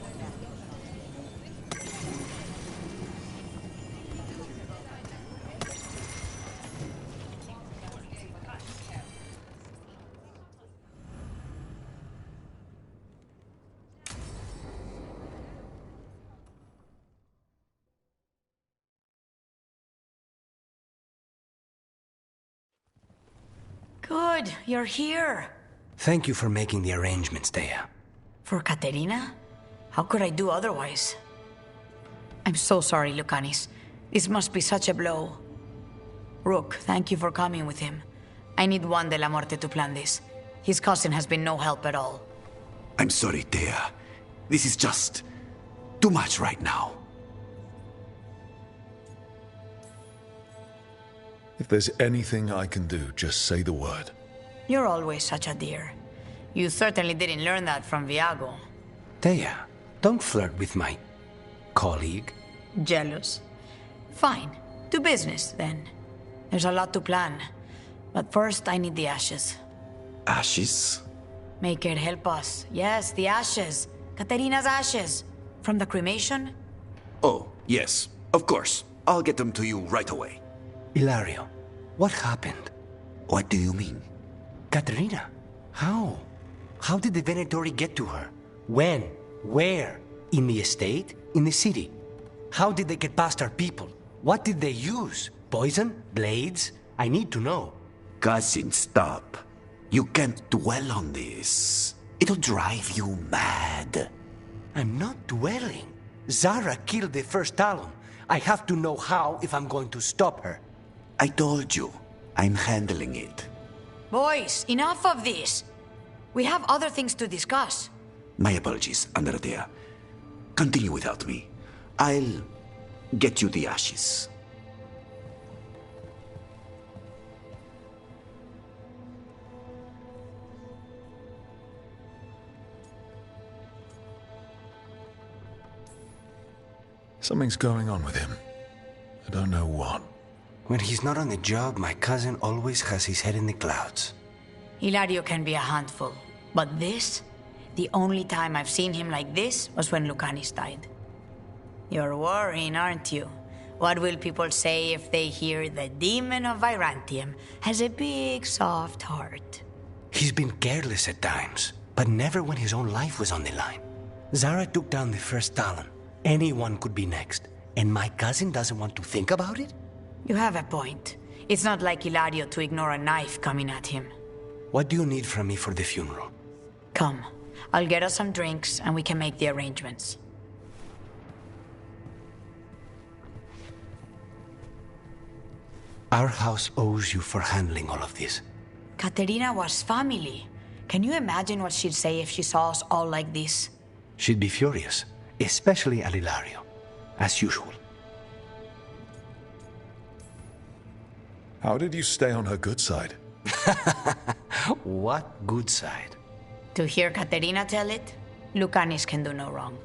Good, you're here. Thank you for making the arrangements, Thea. For Katerina? How could I do otherwise? I'm so sorry, Lucanis. This must be such a blow. Rook, thank you for coming with him. I need Juan de la Muerte to plan this. His cousin has been no help at all. I'm sorry, Thea. This is just too much right now. If there's anything I can do, just say the word. You're always such a dear. You certainly didn't learn that from Viago. Thea, don't flirt with my colleague. Jealous. Fine. To business, then. There's a lot to plan. But first, I need the ashes. Ashes? Make it help us. Yes, the ashes. Katerina's ashes. From the cremation? Oh, yes. Of course. I'll get them to you right away. Ilario, what happened? What do you mean? Katerina, how? How did the Venatori get to her? When? Where? In the estate? In the city? How did they get past our people? What did they use? Poison? Blades? I need to know. Cousin, stop. You can't dwell on this. It'll drive you mad. I'm not dwelling. Zara killed the first Talon. I have to know how if I'm going to stop her. I told you. I'm handling it. Boys, enough of this. We have other things to discuss. My apologies, Andrea. Continue without me. I'll get you the ashes. Something's going on with him. I don't know what. When he's not on the job, my cousin always has his head in the clouds. Hilario can be a handful. But this? The only time I've seen him like this was when Lucanis died. You're worrying, aren't you? What will people say if they hear the demon of Virantium has a big, soft heart? He's been careless at times, but never when his own life was on the line. Zara took down the first Talon. Anyone could be next, and my cousin doesn't want to think about it? You have a point. It's not like Ilario to ignore a knife coming at him. What do you need from me for the funeral? Come, I'll get us some drinks and we can make the arrangements. Our house owes you for handling all of this. Katerina was family. Can you imagine what she'd say if she saw us all like this? She'd be furious, especially at Ilario, as usual. How did you stay on her good side? What good side? To hear Katerina tell it, Lucanis can do no wrong.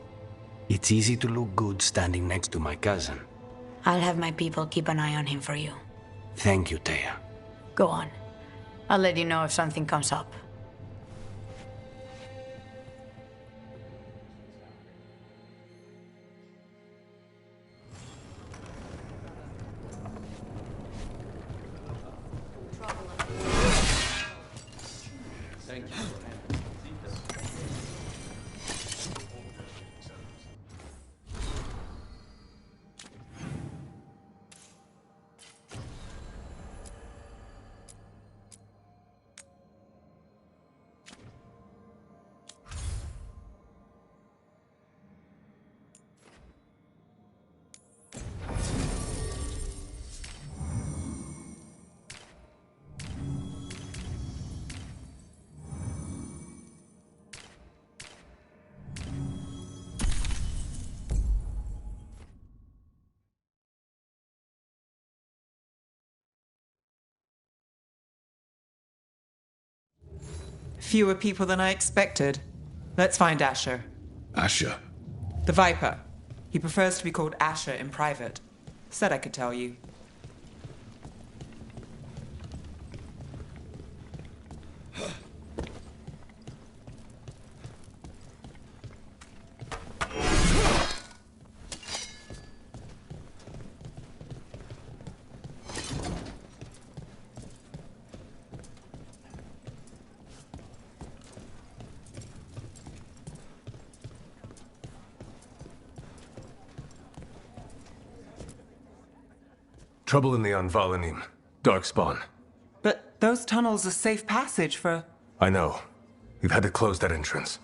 It's easy to look good standing next to my cousin. I'll have my people keep an eye on him for you. Thank you, Taya. Go on. I'll let you know if something comes up. Thank you. Fewer people than I expected. Let's find Asher. Asher? The Viper. He prefers to be called Asher in private. Said I could tell you. Trouble in the Anvalanim. Darkspawn. But those tunnels are safe passage for... I know. We've had to close that entrance.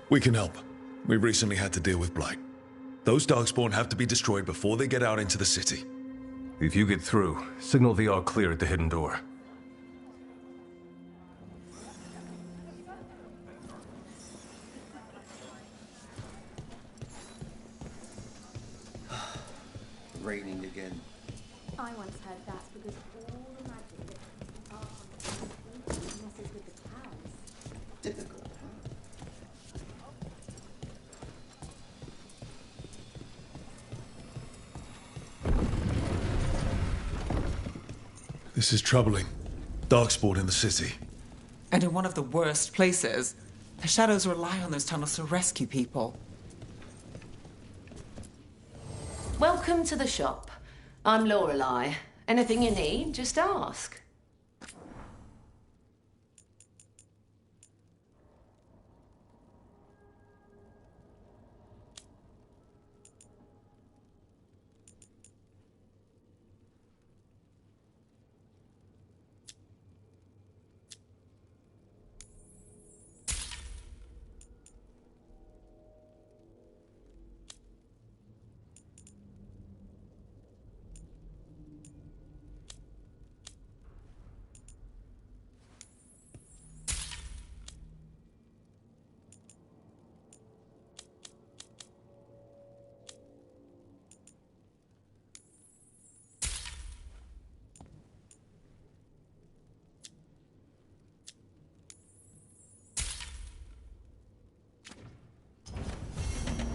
We can help. We recently had to deal with Blight. Those Darkspawn have to be destroyed before they get out into the city. If you get through, signal the all clear at the hidden door. Raining again. I once heard that's because all the magic that comes from messes with the clouds. Difficult, This is troubling. Darkspawn in the city. And in one of the worst places. The shadows rely on those tunnels to rescue people. Welcome to the shop. I'm Lorelei. Anything you need, just ask.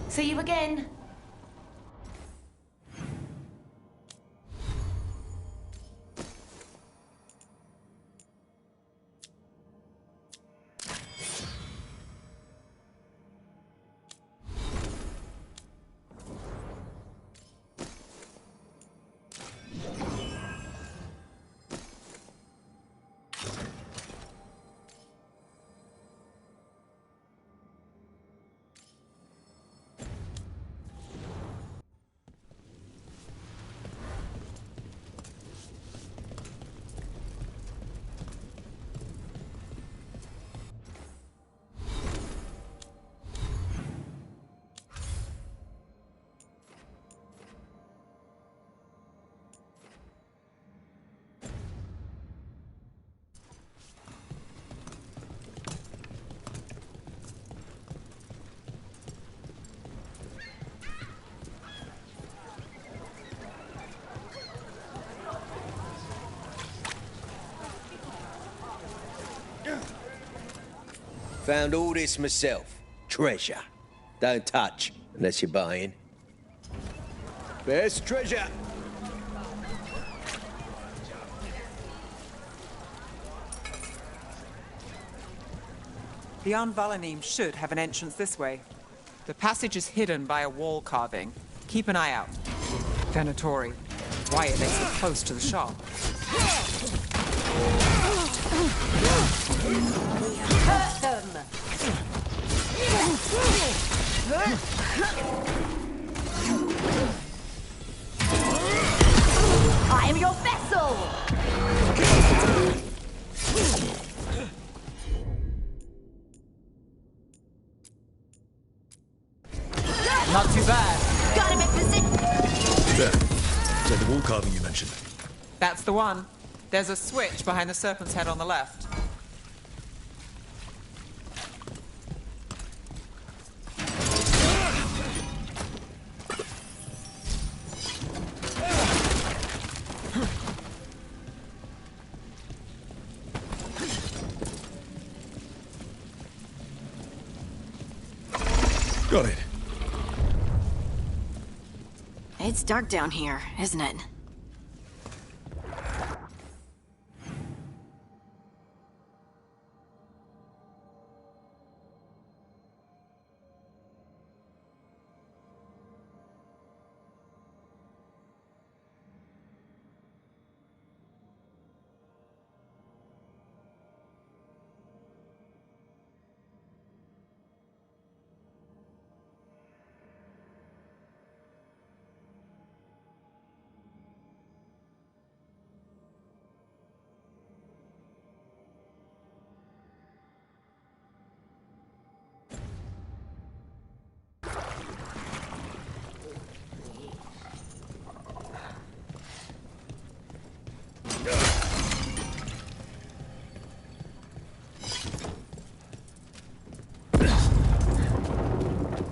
See you again. Found all this myself. Treasure. Don't touch, unless you're buying. Best treasure. The Anvalanim should have an entrance this way. The passage is hidden by a wall carving. Keep an eye out. Venatori. Why are they so close to the shop? Hurt them! I am your vessel! Not too bad. Got him in position. There. Is that the wall carving you mentioned? That's the one. There's a switch behind the serpent's head on the left. Got it. It's dark down here, isn't it?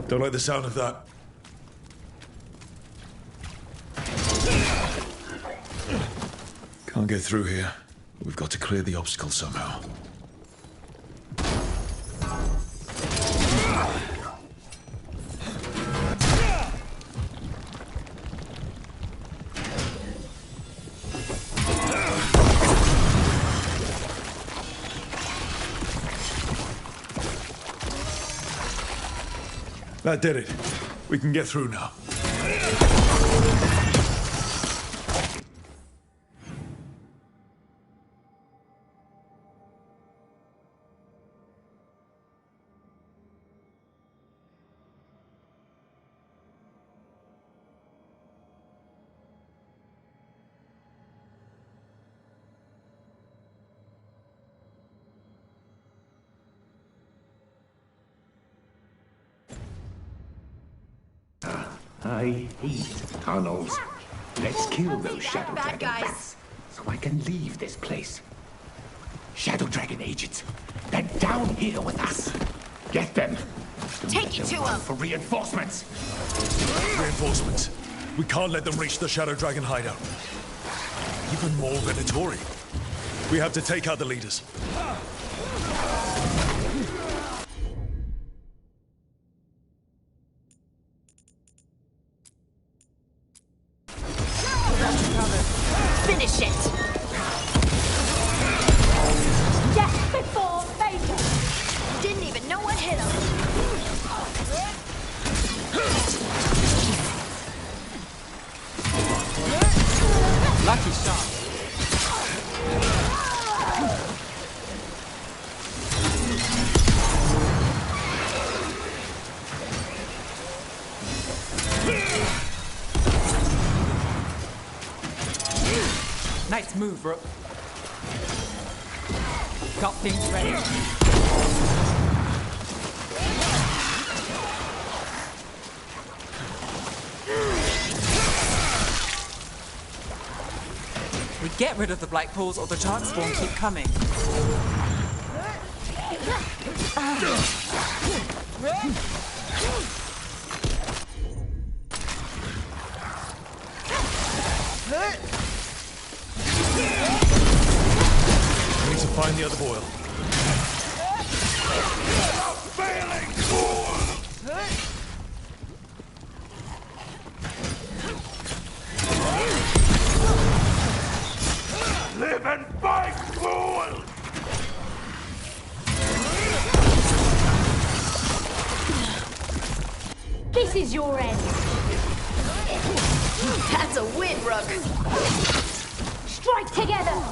Don't like the sound of that. Can't get through here. We've got to clear the obstacle somehow. That did it. We can get through now. I hate tunnels. Let's kill those Shadow Dragon bats, so I can leave this place. Shadow Dragon agents, they're down here with us. Get them. Take it to them. For reinforcements. Reinforcements. We can't let them reach the Shadow Dragon hideout. Even more Venatori. We have to take out the leaders. Finish it! Death before Veilguard! Didn't even know what hit him! Lucky shot. Nice move, Rook. Got things ready. We get rid of the black pools or the dark spawn keep coming. We need to find the other boil. Failing fool! Live and fight, fool! This is your end. That's a win, Rook. Strike together.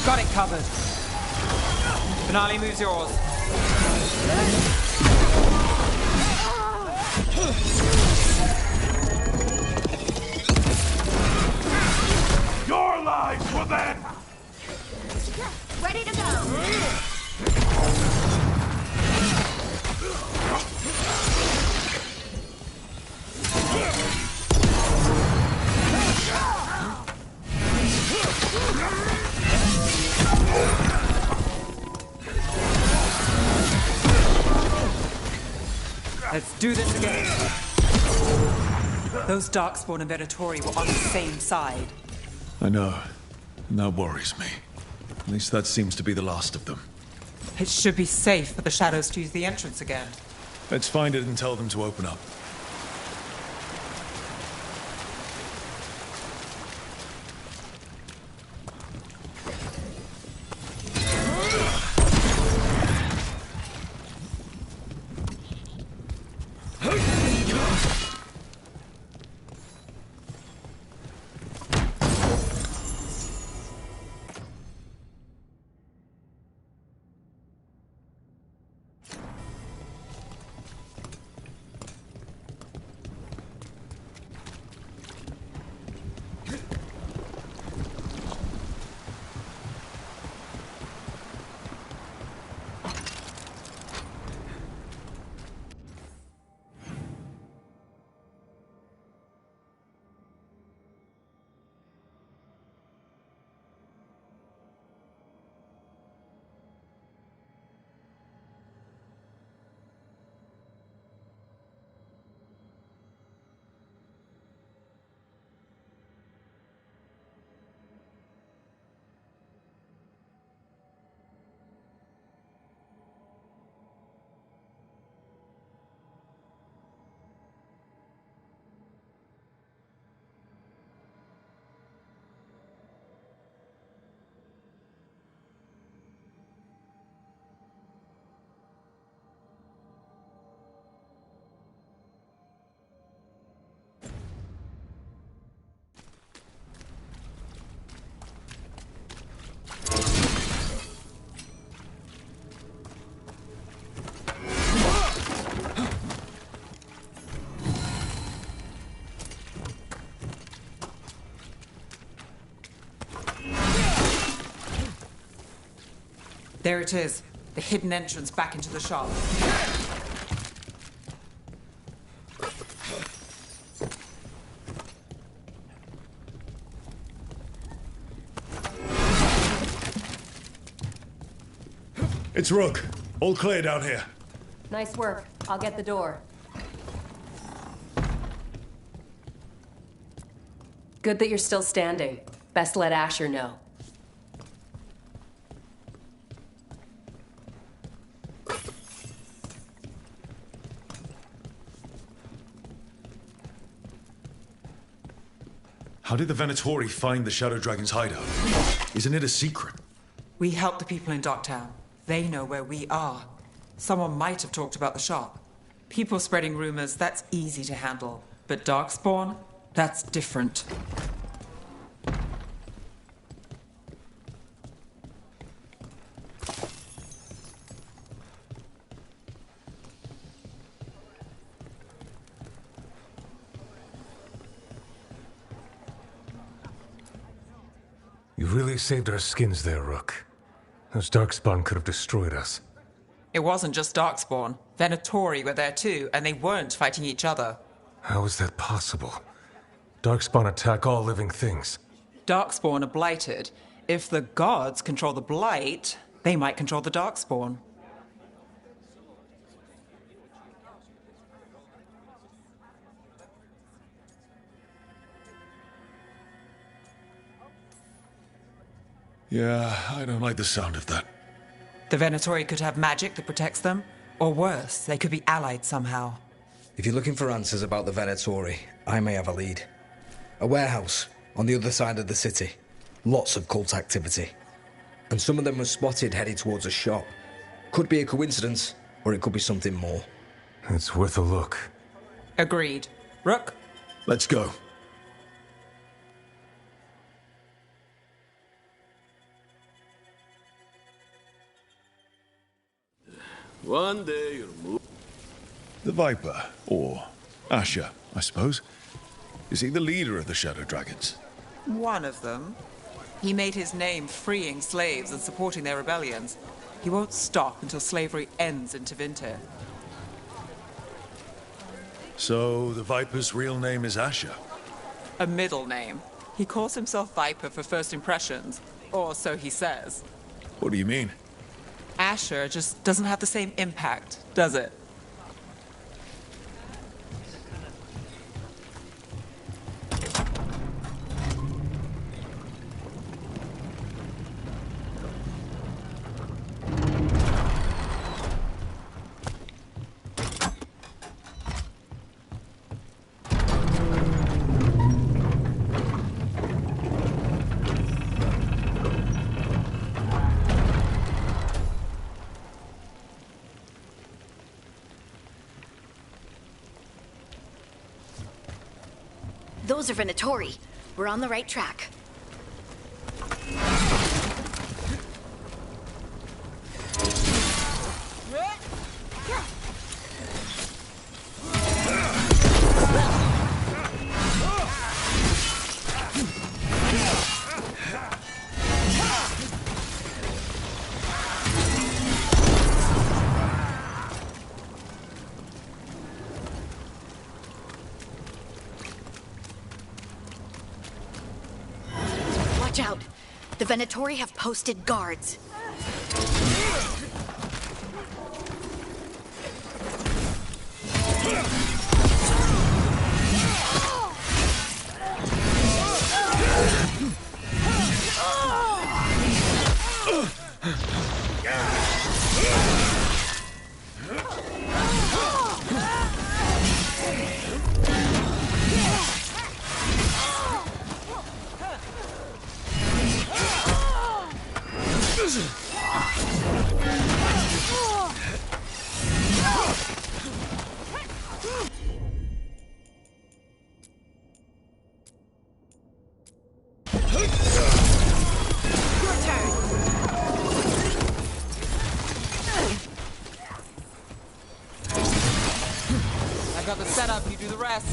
Got it covered. Finale moves yours. Your lives will then... Ready to go. Let's do this again. Those Darkspawn and Venatori were on the same side. I know, and that worries me. At least that seems to be the last of them. It should be safe for the Shadows to use the entrance again. Let's find it and tell them to open up. There it is, the hidden entrance back into the shop. It's Rook. All clear down here. Nice work. I'll get the door. Good that you're still standing. Best let Asher know. How did the Venatori find the Shadow Dragon's hideout? Isn't it a secret? We help the people in Docktown. They know where we are. Someone might have talked about the shop. People spreading rumors, that's easy to handle. But Darkspawn? That's different. You really saved our skins there, Rook. Those Darkspawn could have destroyed us. It wasn't just Darkspawn. Venatori were there too, and they weren't fighting each other. How is that possible? Darkspawn attack all living things. Darkspawn are blighted. If the gods control the blight, they might control the Darkspawn. Yeah, I don't like the sound of that. The Venatori could have magic that protects them. Or worse, they could be allied somehow. If you're looking for answers about the Venatori, I may have a lead. A warehouse on the other side of the city. Lots of cult activity. And some of them were spotted headed towards a shop. Could be a coincidence, or it could be something more. It's worth a look. Agreed. Rook? Let's go. One day you'll move. The Viper, or Asher, I suppose. Is he the leader of the Shadow Dragons? One of them. He made his name freeing slaves and supporting their rebellions. He won't stop until slavery ends in Tevinter. So, the Viper's real name is Asher? A middle name. He calls himself Viper for first impressions, or so he says. What do you mean? Asher just doesn't have the same impact, does it? Those are Venatori. We're on the right track. Watch out! The Venatori have posted guards. I got the setup, you do the rest.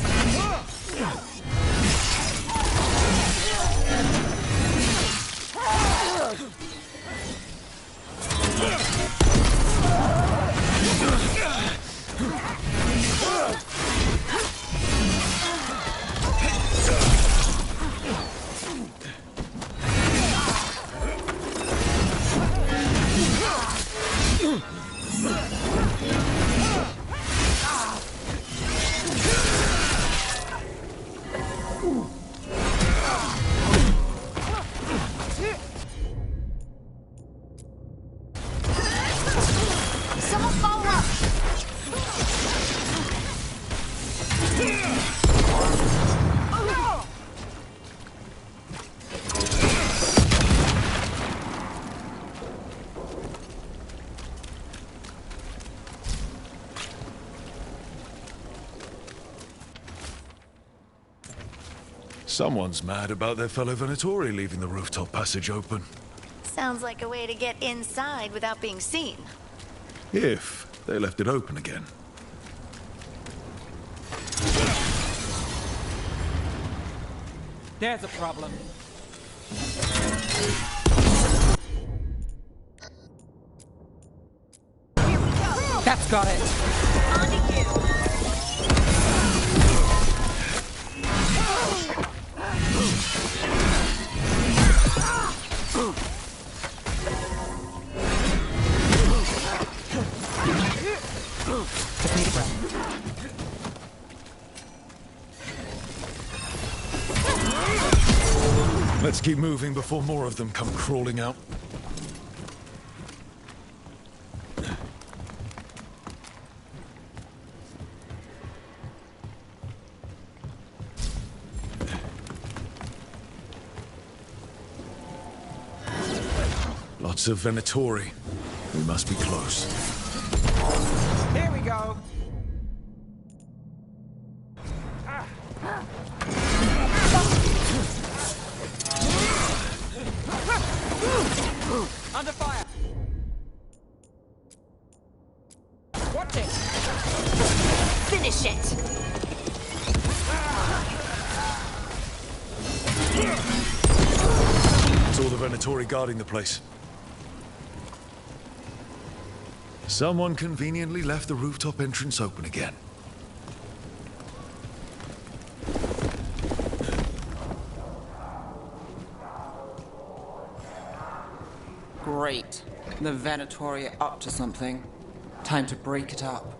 Someone follow up! Someone's mad about their fellow Venatori leaving the rooftop passage open. Sounds like a way to get inside without being seen. If they left it open again. There's a problem. That's got it. Take a breath. Let's Let's keep moving before more of them come crawling out. Lots of Venatori. We must be close. Here we go. Under fire. Watch it. Finish it. It's all the Venatori guarding the place. Someone conveniently left the rooftop entrance open again. Great. The Venatori are up to something. Time to break it up.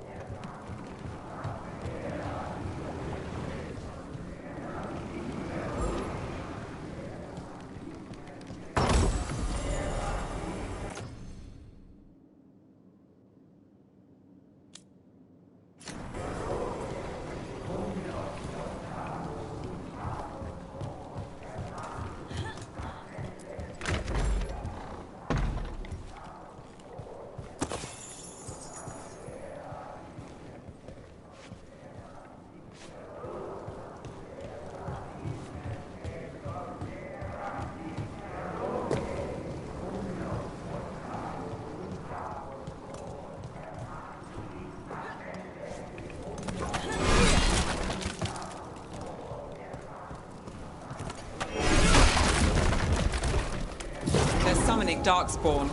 Summoning Darkspawn.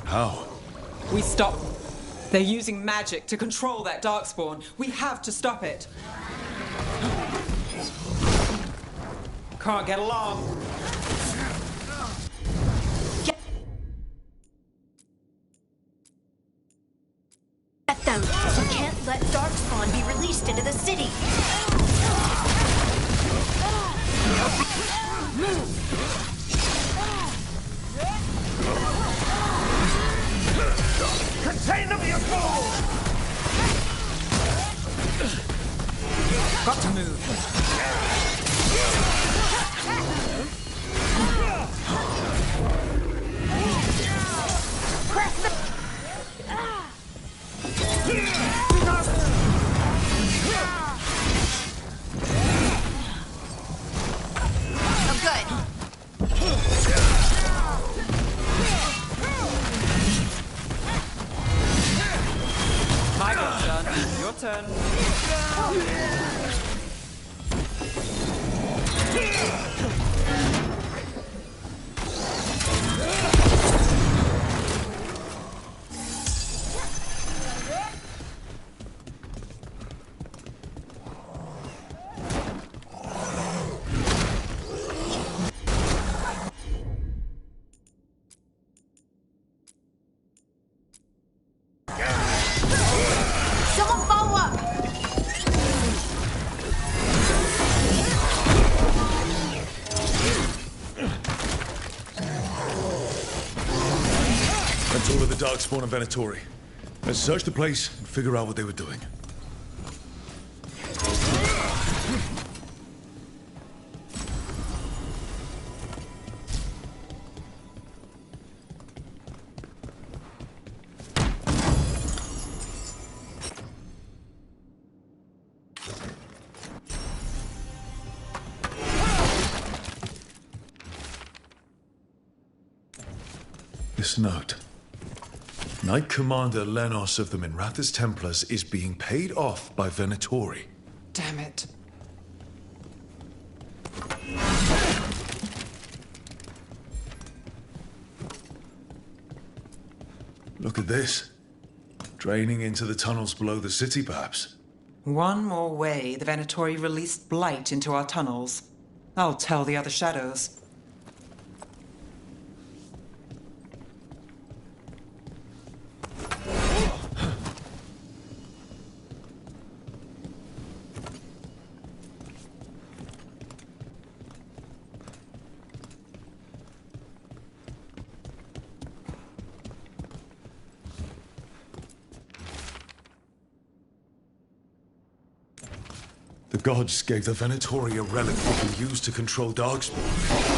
How? We stop. They're using magic to control that Darkspawn. We have to stop it. Can't get along. Get them! We can't let Darkspawn be released into the city! Contain them, you fool! Got to move. Crack the... Oh, good. My turn. Your turn. Someone follow up! That's all of the Darkspawn and Venatori. Let's search the place and figure out what they were doing. This note. Knight Commander Lenos of the Minrathous Templars is being paid off by Venatori. Damn it. Look at this. Draining into the tunnels below the city, perhaps. One more way the Venatori released blight into our tunnels. I'll tell the other shadows. The gods gave the Venatori a relic they can use to control Darkspawn.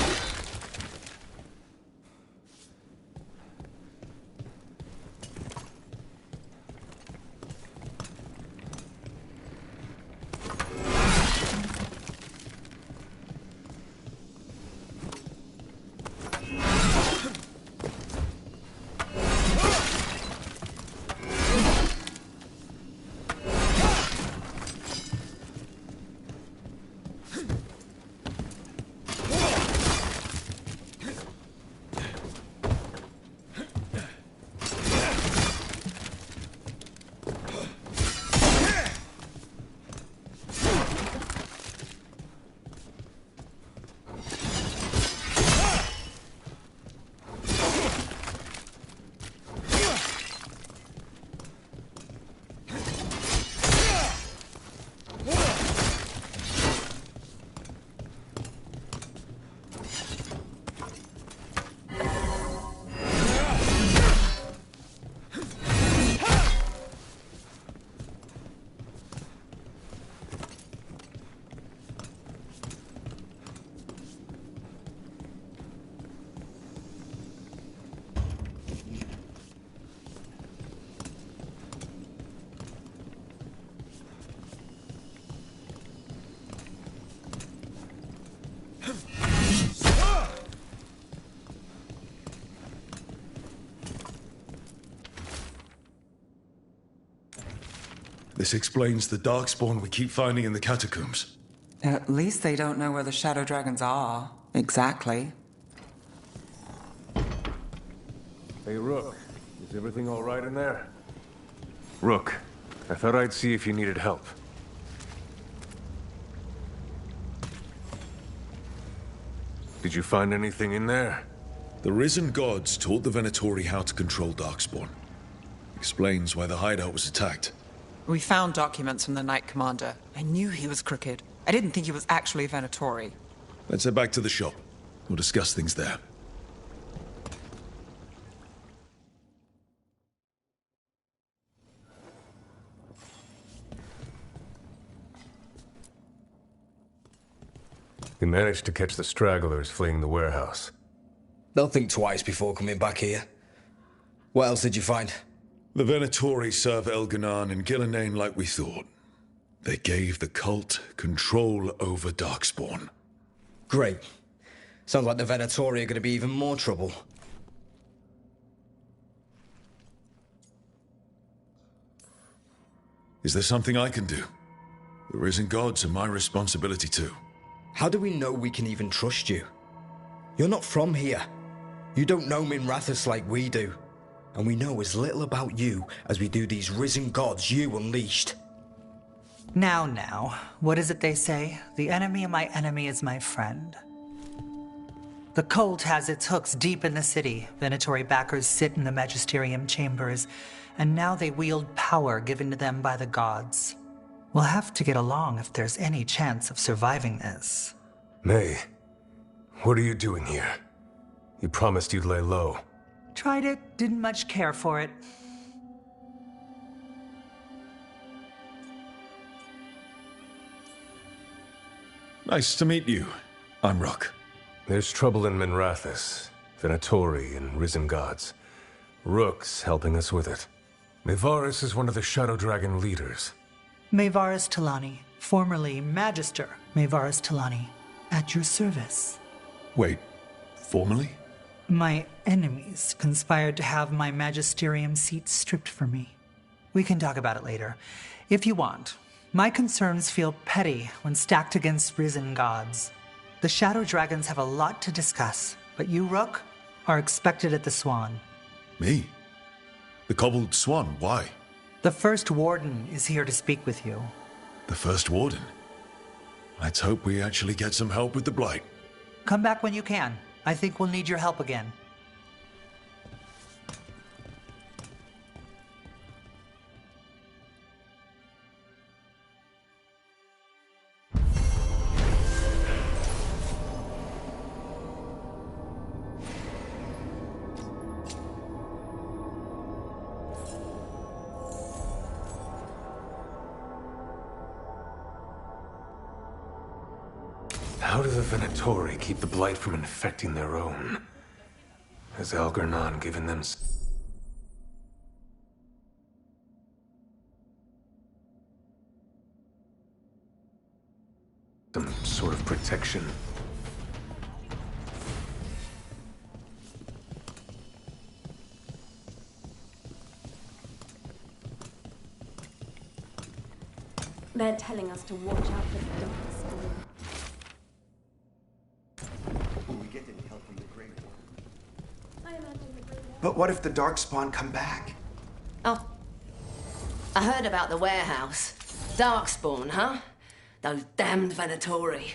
This explains the Darkspawn we keep finding in the catacombs. At least they don't know where the Shadow Dragons are. Exactly. Hey, Rook. Is everything all right in there? Rook, I thought I'd see if you needed help. Did you find anything in there? The risen gods taught the Venatori how to control Darkspawn. Explains why the hideout was attacked. We found documents from the Knight Commander. I knew he was crooked. I didn't think he was actually Venatori. Let's head back to the shop. We'll discuss things there. You managed to catch the stragglers fleeing the warehouse. They'll think twice before coming back here. What else did you find? The Venatori serve Elganan and Gillenane like we thought. They gave the cult control over Darkspawn. Great. Sounds like the Venatori are going to be even more trouble. Is there something I can do? The risen gods are my responsibility too. How do we know we can even trust you? You're not from here. You don't know Minrathous like we do. And we know as little about you as we do these risen gods you unleashed. Now, what is it they say? The enemy of my enemy is my friend. The cult has its hooks deep in the city. Venatori backers sit in the magisterium chambers, and now they wield power given to them by the gods. We'll have to get along if there's any chance of surviving this. May, what are you doing here? You promised you'd lay low. Tried it, didn't much care for it. Nice to meet you. I'm Rook. There's trouble in Minrathous, Venatori and risen gods. Rook's helping us with it. Mayvarus is one of the Shadow Dragon leaders. Mayvarus Talani, formerly Magister Mayvarus Talani, at your service. Wait, formerly? My enemies conspired to have my magisterium seat stripped from me. We can talk about it later, if you want. My concerns feel petty when stacked against risen gods. The Shadow Dragons have a lot to discuss, but you, Rook, are expected at the Swan. Me? The cobbled swan, why? The First Warden is here to speak with you. The First Warden? Let's hope we actually get some help with the Blight. Come back when you can. I think we'll need your help again. How do the Venatori keep the blight from infecting their own? Has Algernon given them some sort of protection? They're telling us to watch out for the Darkspawn. Will we get any help from the Grey War? I imagine the Grey War. But what if the Darkspawn come back? Oh. I heard about the warehouse. Darkspawn, huh? Those damned Venatori.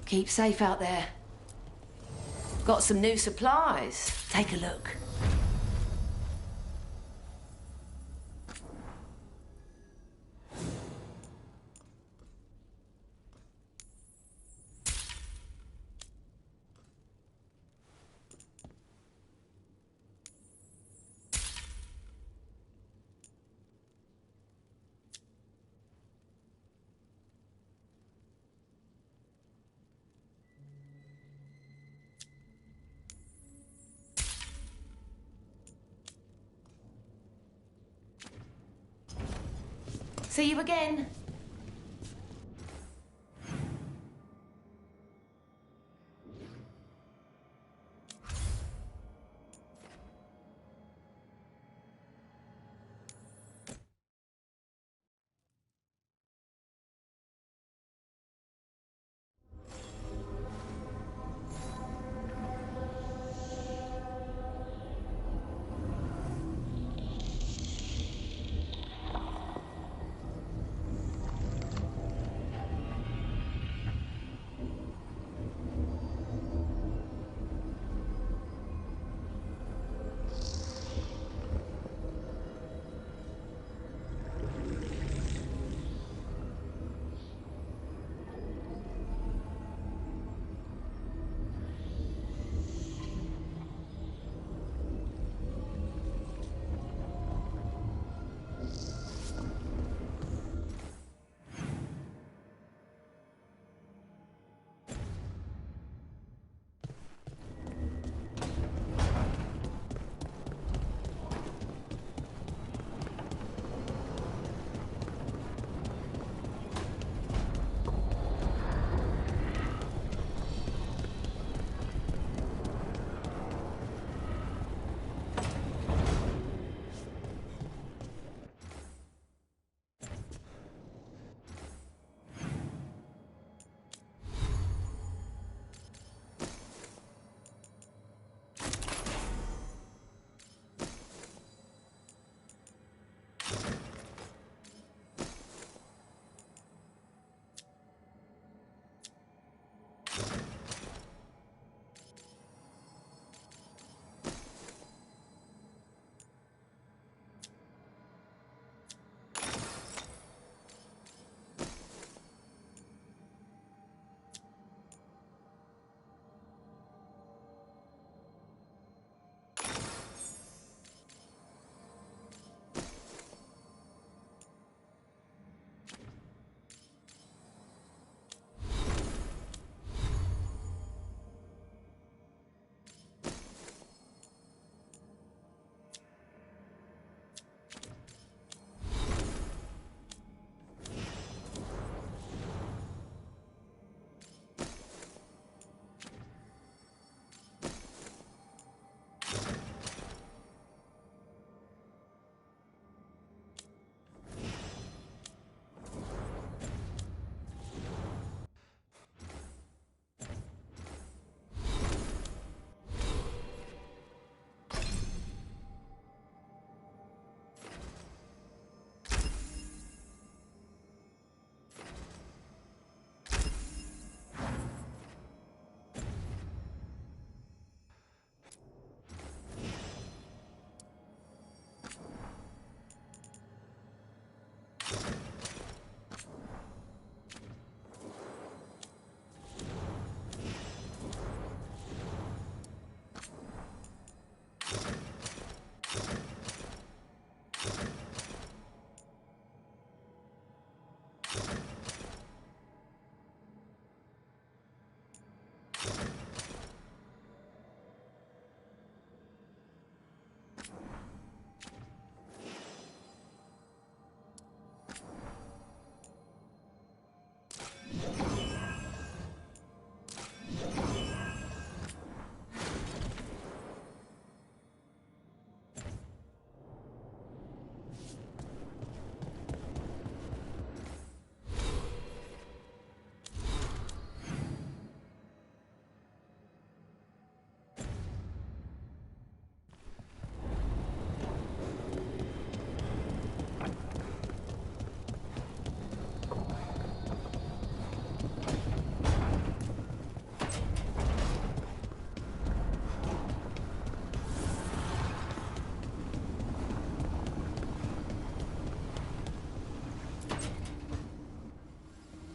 Keep safe out there. Got some new supplies. Take a look. See you again.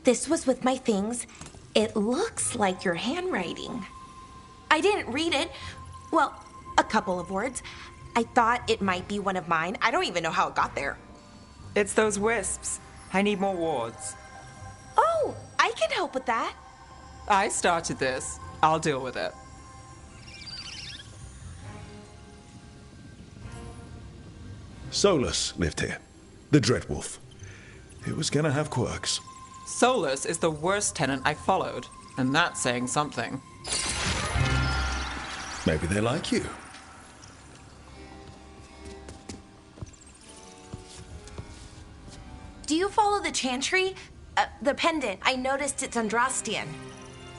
this was with my things. It looks like your handwriting. I didn't read it. Well, a couple of words. I thought it might be one of mine. I don't even know how it got there. It's those wisps. I need more wards. Oh, I can help with that. I started this. I'll deal with it. Solus lived here. The Dreadwolf. It was gonna have quirks. Solus is the worst tenant I followed, and that's saying something. Maybe they like you. Do you follow the chantry? The pendant. I noticed it's Andrastian.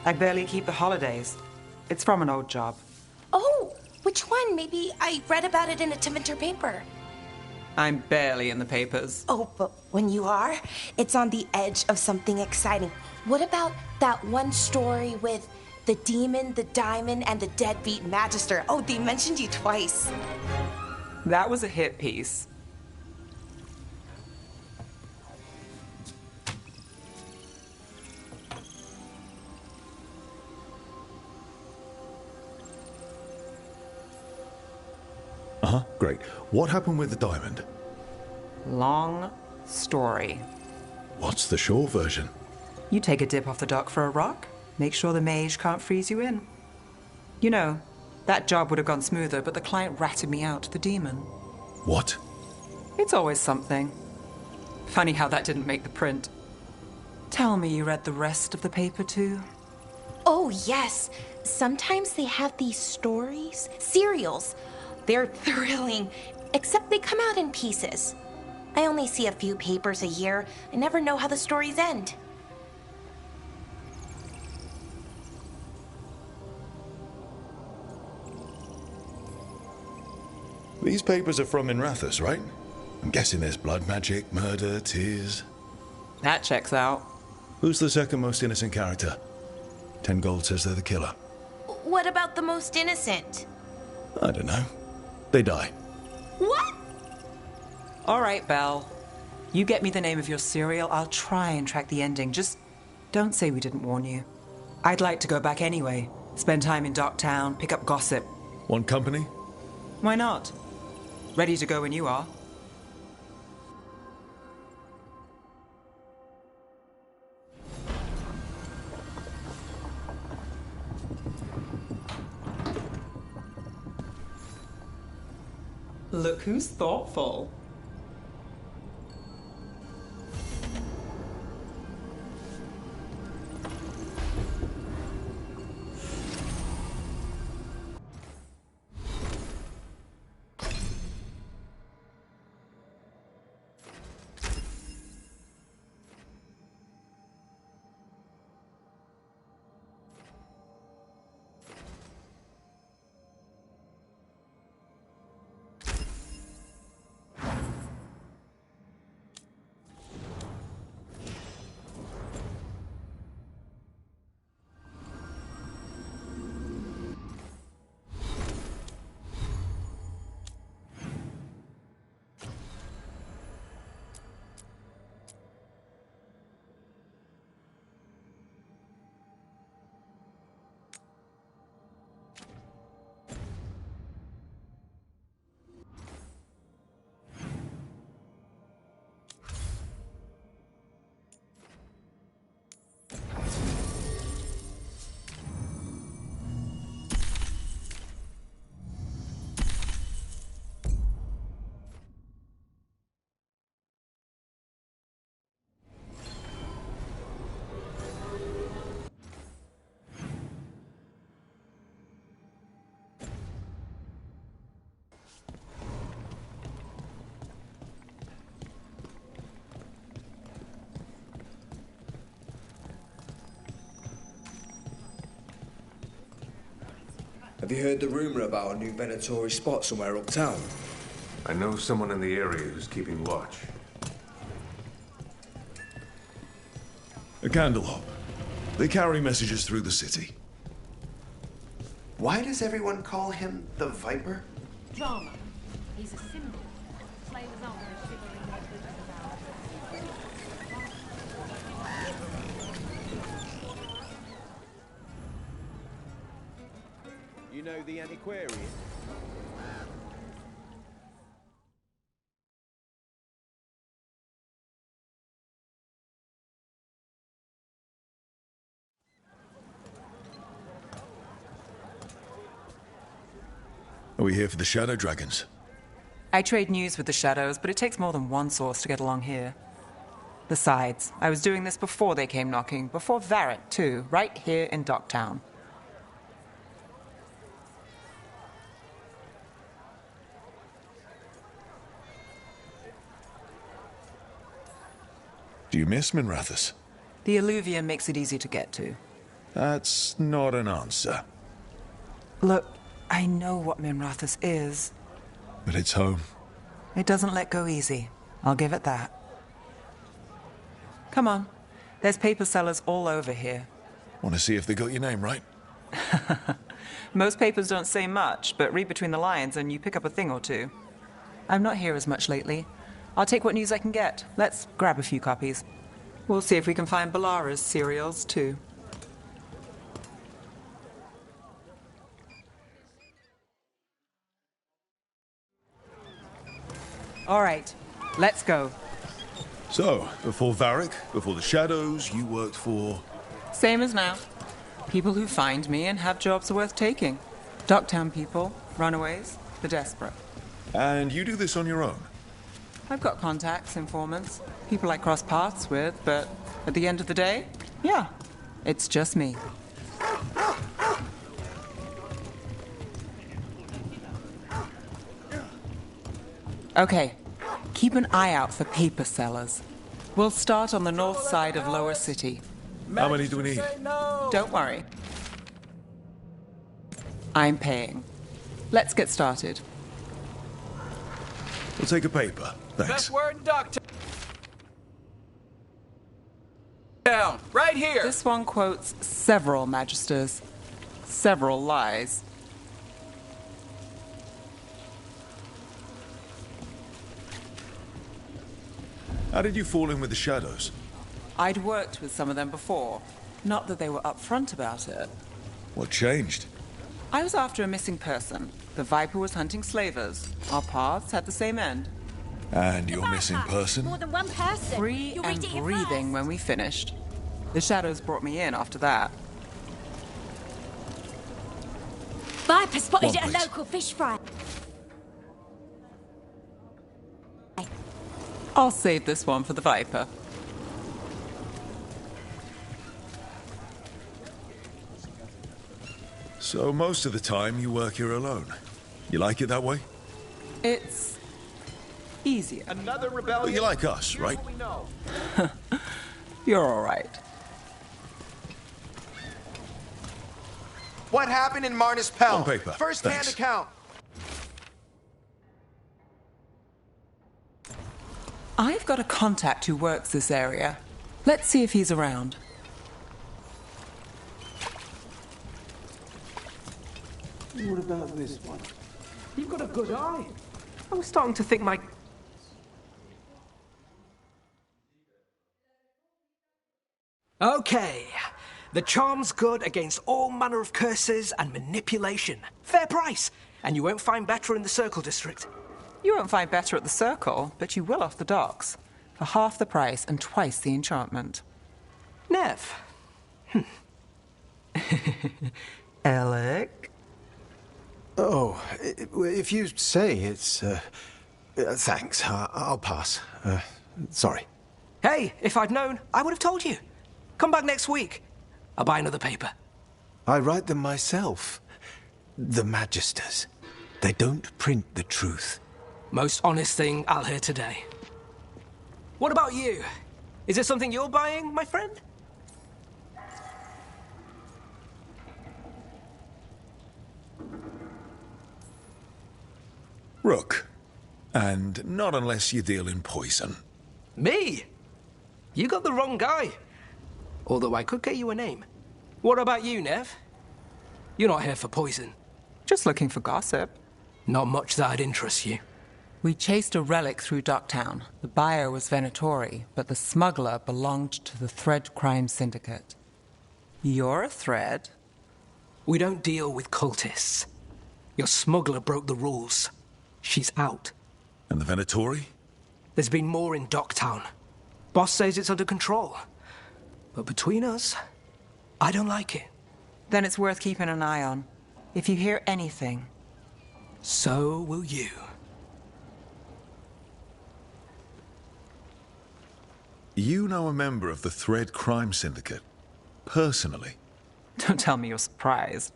I barely keep the holidays. It's from an old job. Oh, which one? Maybe I read about it in a Timinter paper. I'm barely in the papers. Oh, but when you are, it's on the edge of something exciting. What about that one story with the demon, the diamond, and the deadbeat magister? Oh, they mentioned you twice. That was a hit piece. Uh-huh, great. What happened with the diamond? Long story. What's the short version? You take a dip off the dock for a rock, make sure the mage can't freeze you in. You know, that job would have gone smoother, but the client ratted me out to the demon. What? It's always something. Funny how that didn't make the print. Tell me you read the rest of the paper too? Oh, yes. Sometimes they have these stories, serials. They're thrilling, except they come out in pieces. I only see a few papers a year. I never know how the stories end. These papers are from Minrathous, right? I'm guessing there's blood magic, murder, tears. That checks out. Who's the second most innocent character? 10 gold says they're the killer. What about the most innocent? I don't know. They die. What? All right, Belle. You get me the name of your serial, I'll try and track the ending. Just don't say we didn't warn you. I'd like to go back anyway. Spend time in Docktown, pick up gossip. Want company? Why not? Ready to go when you are. Look who's thoughtful. Have you heard the rumour about a new Venatori spot somewhere uptown? I know someone in the area who's keeping watch. A candlehop. They carry messages through the city. Why does everyone call him the Viper? Drama. He's a symbol. Slavers aren't very chivalry. the antiquarian? Are we here for the Shadow Dragons? I trade news with the Shadows, but it takes more than one source to get along here. Besides, I was doing this before they came knocking, before Varric, too, right here in Docktown. Do you miss Minrathous? The alluvium makes it easy to get to. That's not an answer. Look, I know what Minrathous is. But it's home. It doesn't let go easy. I'll give it that. Come on. There's paper sellers all over here. Want to see if they got your name right? Most papers don't say much, but read between the lines and you pick up a thing or two. I'm not here as much lately. I'll take what news I can get. Let's grab a few copies. We'll see if we can find Balara's cereals, too. All right, let's go. So, before Varric, before the Shadows, you worked for... Same as now. People who find me and have jobs worth taking. Docktown people, runaways, the desperate. And you do this on your own? I've got contacts, informants, people I cross paths with, but at the end of the day, yeah, it's just me. Okay, keep an eye out for paper sellers. We'll start on the north side of Lower City. How many do we need? Don't worry. I'm paying. Let's get started. We'll take a paper. Thanks. Best word in Docktown. Right here. This one quotes several magisters, several lies. How did you fall in with the Shadows? I'd worked with some of them before. Not that they were upfront about it. What changed? I was after a missing person. The Viper was hunting slavers. Our paths had the same end. And your missing person? More than one person. Free You'll and read it breathing first. when we finished. The Shadows brought me in after that. Viper spotted One, at a please. local fish fry. I'll save this one for the Viper. So most of the time you work here alone. You like it that way? It's easier. Another Well, rebellion. you like us, Here's right? what we know. You're all right. What happened in Marnus Pell? On paper. First-hand Thanks. account. I've got a contact who works this area. Let's see if he's around. What about this one? You've got a good eye. I was starting to think my... Okay. The charm's good against all manner of curses and manipulation. Fair price. And you won't find better in the Circle District. You won't find better at the Circle, but you will off the docks. For half the price and twice the enchantment. Nev. Alec? Oh, if you say it's... thanks. I'll pass. Sorry. Hey, if I'd known, I would have told you. Come back next week. I'll buy another paper. I write them myself. The Magisters. They don't print the truth. Most honest thing I'll hear today. What about you? Is there something you're buying, my friend? Rook. And not unless you deal in poison. Me? You got the wrong guy. Although I could get you a name. What about you, Nev? You're not here for poison. Just looking for gossip. Not much that'd interest you. We chased a relic through Docktown. The buyer was Venatori, but the smuggler belonged to the Thread Crime Syndicate. You're a Thread? We don't deal with cultists. Your smuggler broke the rules. She's out. And the Venatori? There's been more in Docktown. Boss says it's under control. But between us, I don't like it. Then it's worth keeping an eye on. If you hear anything. So will you. You know a member of the Thread Crime Syndicate? Personally? Don't tell me you're surprised.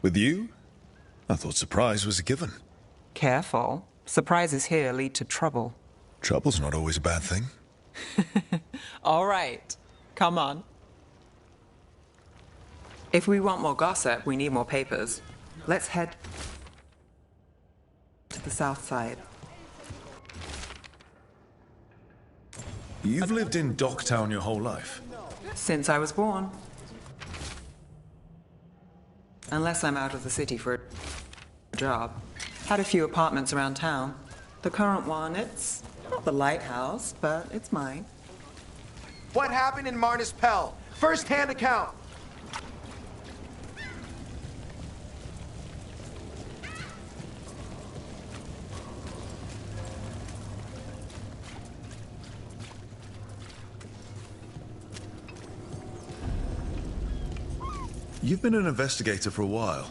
With you? I thought surprise was a given. Careful. Surprises here lead to trouble. Trouble's not always a bad thing. All right. Come on. If we want more gossip, we need more papers. Let's head to the south side. You've lived in Docktown your whole life? Since I was born. Unless I'm out of the city for a job. Had a few apartments around town. The current one, it's not the lighthouse, but it's mine. What happened in Marnus Pell? First-hand account. You've been an investigator for a while.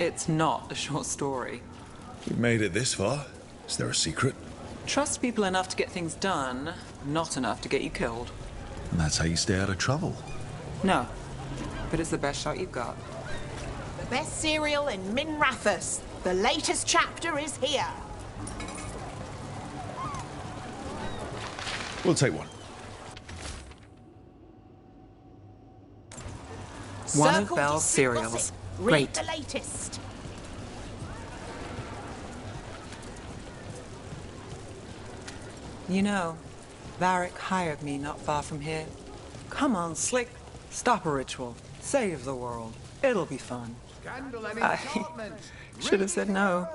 It's not a short story. You've made it this far. Is there a secret? Trust people enough to get things done, not enough to get you killed. And that's how you stay out of trouble. No, but it's the best shot you've got. The best serial in Minrathous. The latest chapter is here. We'll take one. One of Circle Belle's district cereals. gossip. Great. Read the latest. You know, Varric hired me not far from here. Come on, Slick. Stop a ritual. Save the world. It'll be fun. Scandal and I enchantment. should have said no.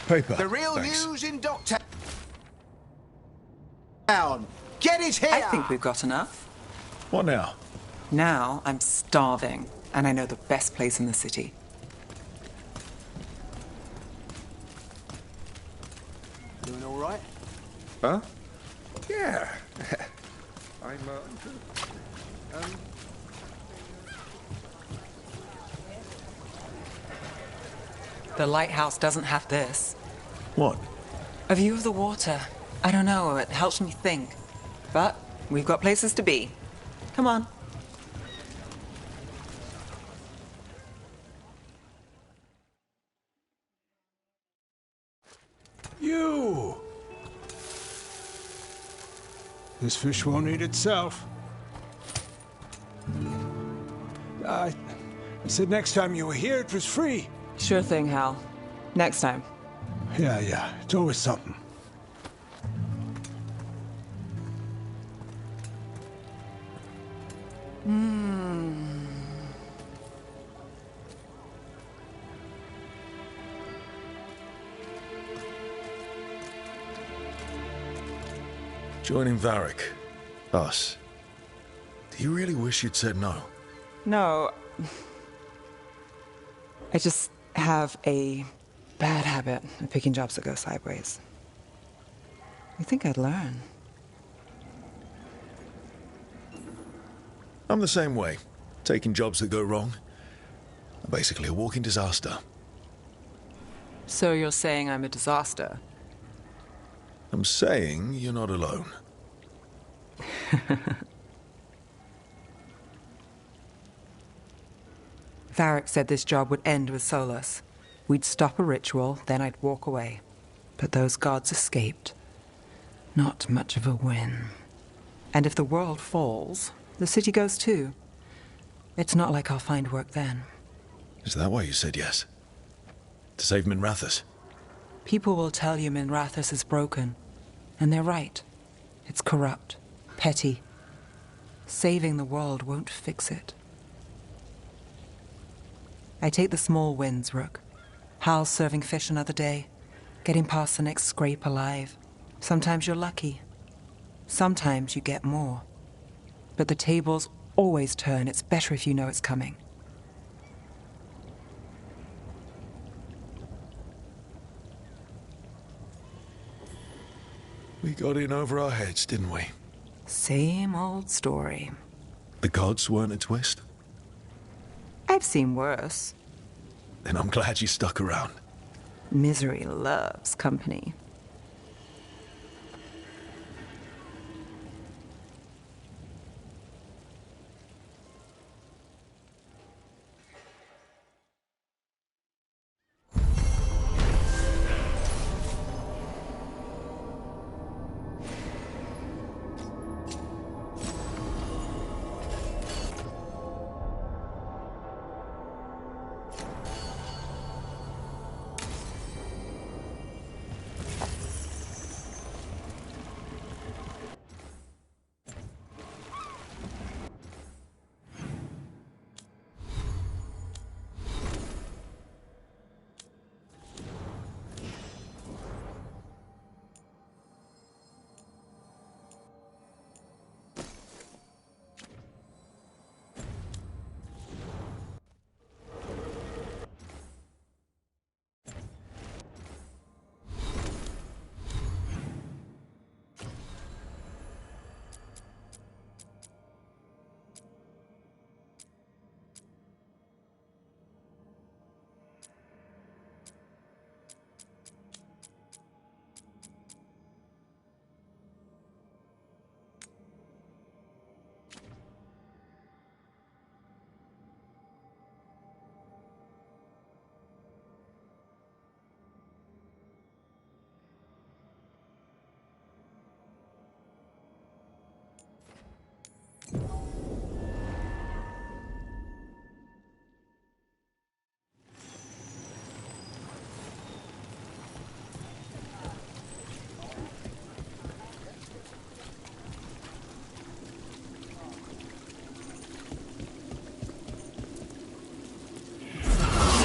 Paper. The real Thanks. news in Docktown. Get it here! I think we've got enough. What now? Now I'm starving, and I know the best place in the city. Doing all right? Huh? Yeah. I'm, The lighthouse doesn't have this. What? A view of the water. I don't know, it helps me think. But we've got places to be. Come on. You! This fish won't eat itself. I said next time you were here, it was free. Sure thing, Hal. Next time. Yeah, it's always something. Joining Varric. Us. Do you really wish you'd said no? No. I just have a bad habit of picking jobs that go sideways. You think I'd learn? I'm the same way. Taking jobs that go wrong. I'm basically a walking disaster. So you're saying I'm a disaster? I'm saying you're not alone. Varric said this job would end with Solus. We'd stop a ritual, then I'd walk away. But those gods escaped. Not much of a win. And if the world falls, the city goes too. It's not like I'll find work then. Is that why you said yes? To save Minrathous? People will tell you Minrathous is broken. And they're right. It's corrupt, petty. Saving the world won't fix it. I take the small wins, Rook. Hal's serving fish another day. Getting past the next scrape alive. Sometimes you're lucky. Sometimes you get more. But the tables always turn. It's better if you know it's coming. We got in over our heads, didn't we? Same old story. The gods weren't a twist? I've seen worse. Then I'm glad you stuck around. Misery loves company.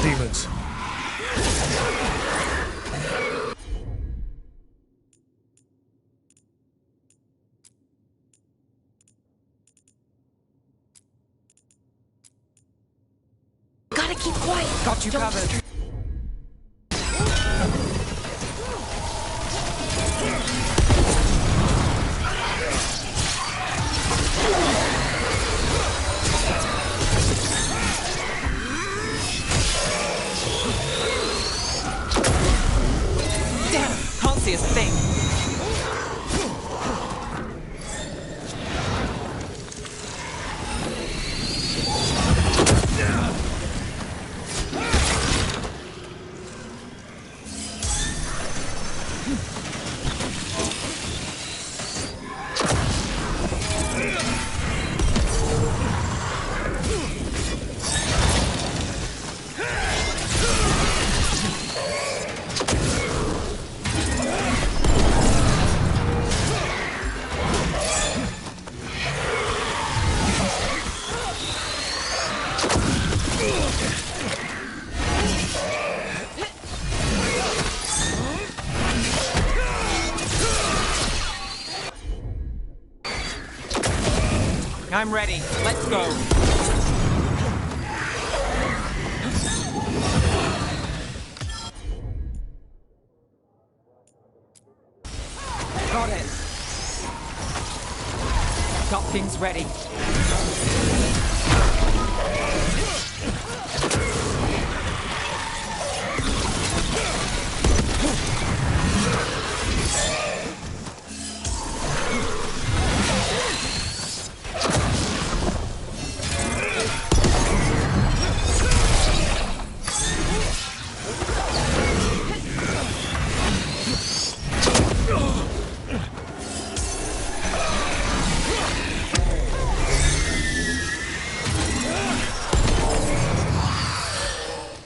Demons. Gotta keep quiet. Got you covered. Damn, can't see a thing. I'm ready. Let's go. Got it. Got things ready.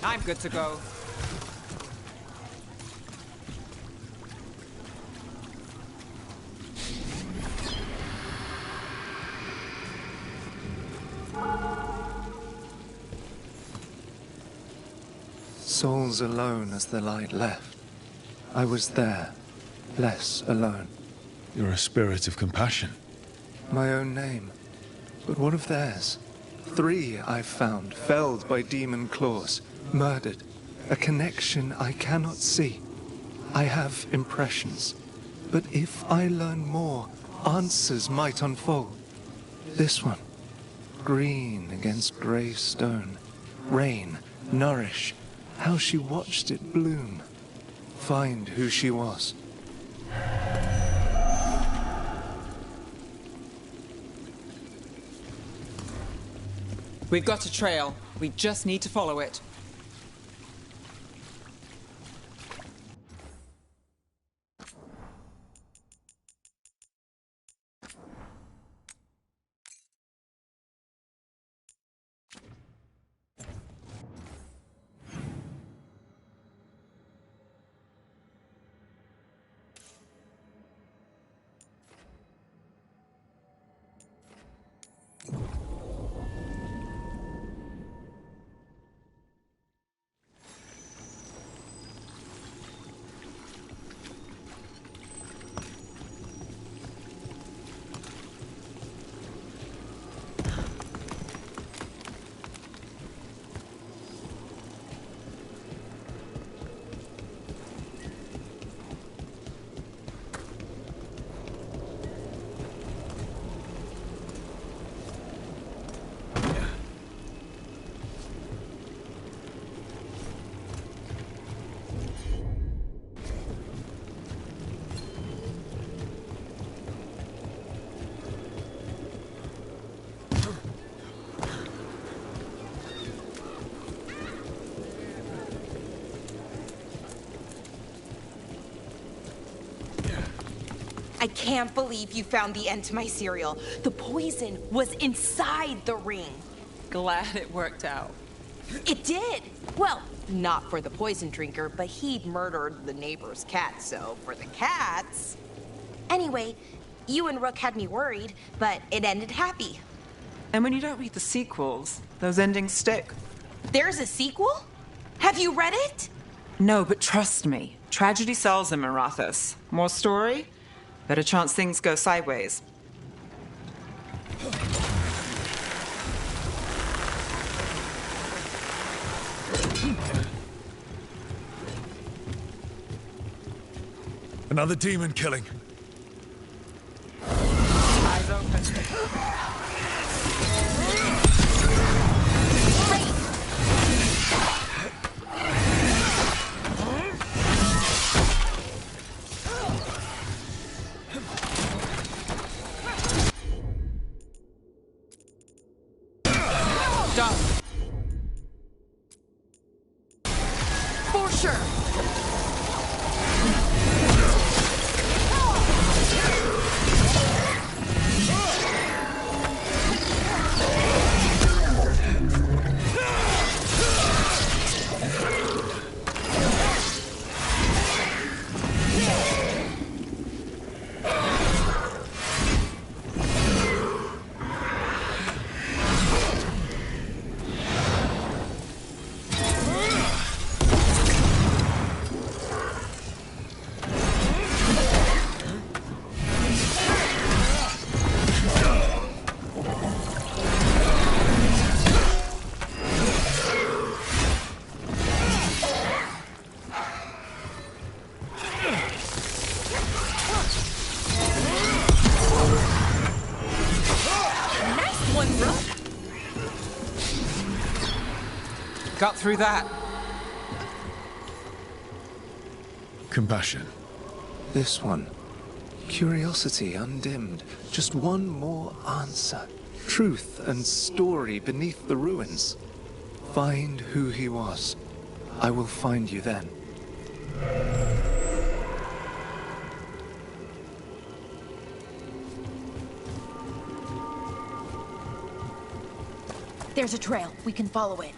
I'm good to go. Souls alone as the light left. I was there, less alone. You're a spirit of compassion. My own name. But what of theirs? 3 I've found, felled by demon claws, murdered. A connection I cannot see. I have impressions. But if I learn more, answers might unfold. This one. Green against grey stone. Rain, nourish. How she watched it bloom. Find who she was. We've got a trail. We just need to follow it. I can't believe you found the end to my cereal. The poison was inside the ring. Glad it worked out. It did. Well, not for the poison drinker, but he'd murdered the neighbor's cat, so for the cats... Anyway, you and Rook had me worried, but it ended happy. And when you don't read the sequels, those endings stick. There's a sequel? Have you read it? No, but trust me. Tragedy sells in Marathas. More story? Better chance things go sideways. Another demon killing. Eyes open. Done. For sure. Got through that. Compassion. This one. Curiosity undimmed. Just one more answer. Truth and story beneath the ruins. Find who he was. I will find you then. There's a trail. We can follow it.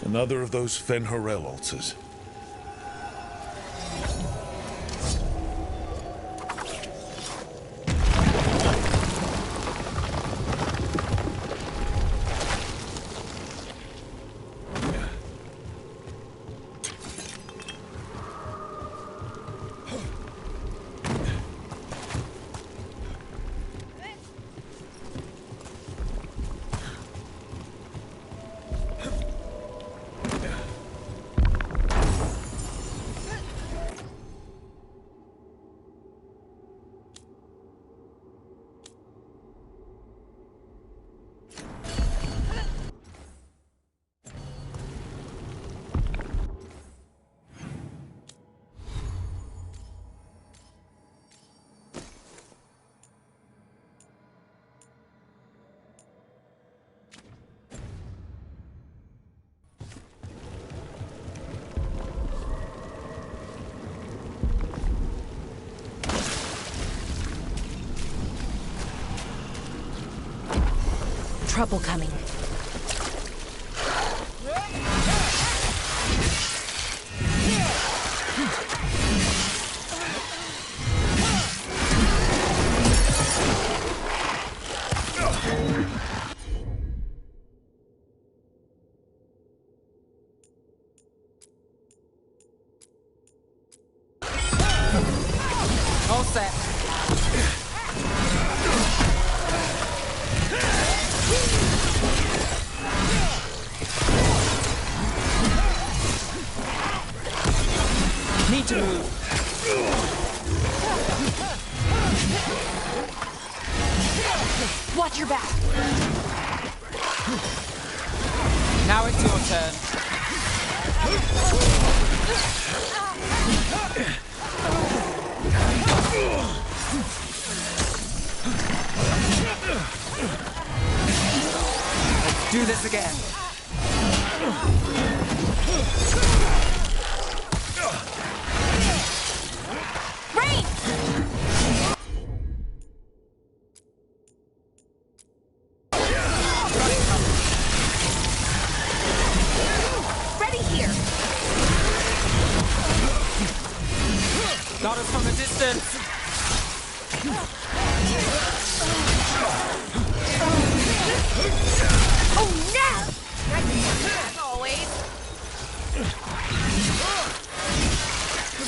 Another of those Fen'Harel altars. Trouble coming. All set. Need to move. Watch your back. Now it's your turn. Let's do this again. Rain! Ready here. Got us from a distance. Oh no! As always.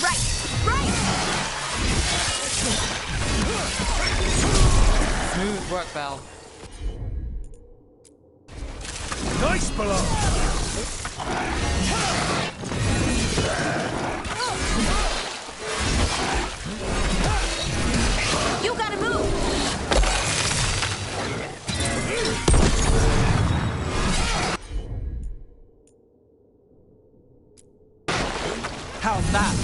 Right. Smooth work, Belle. Nice below. You gotta move. How's that?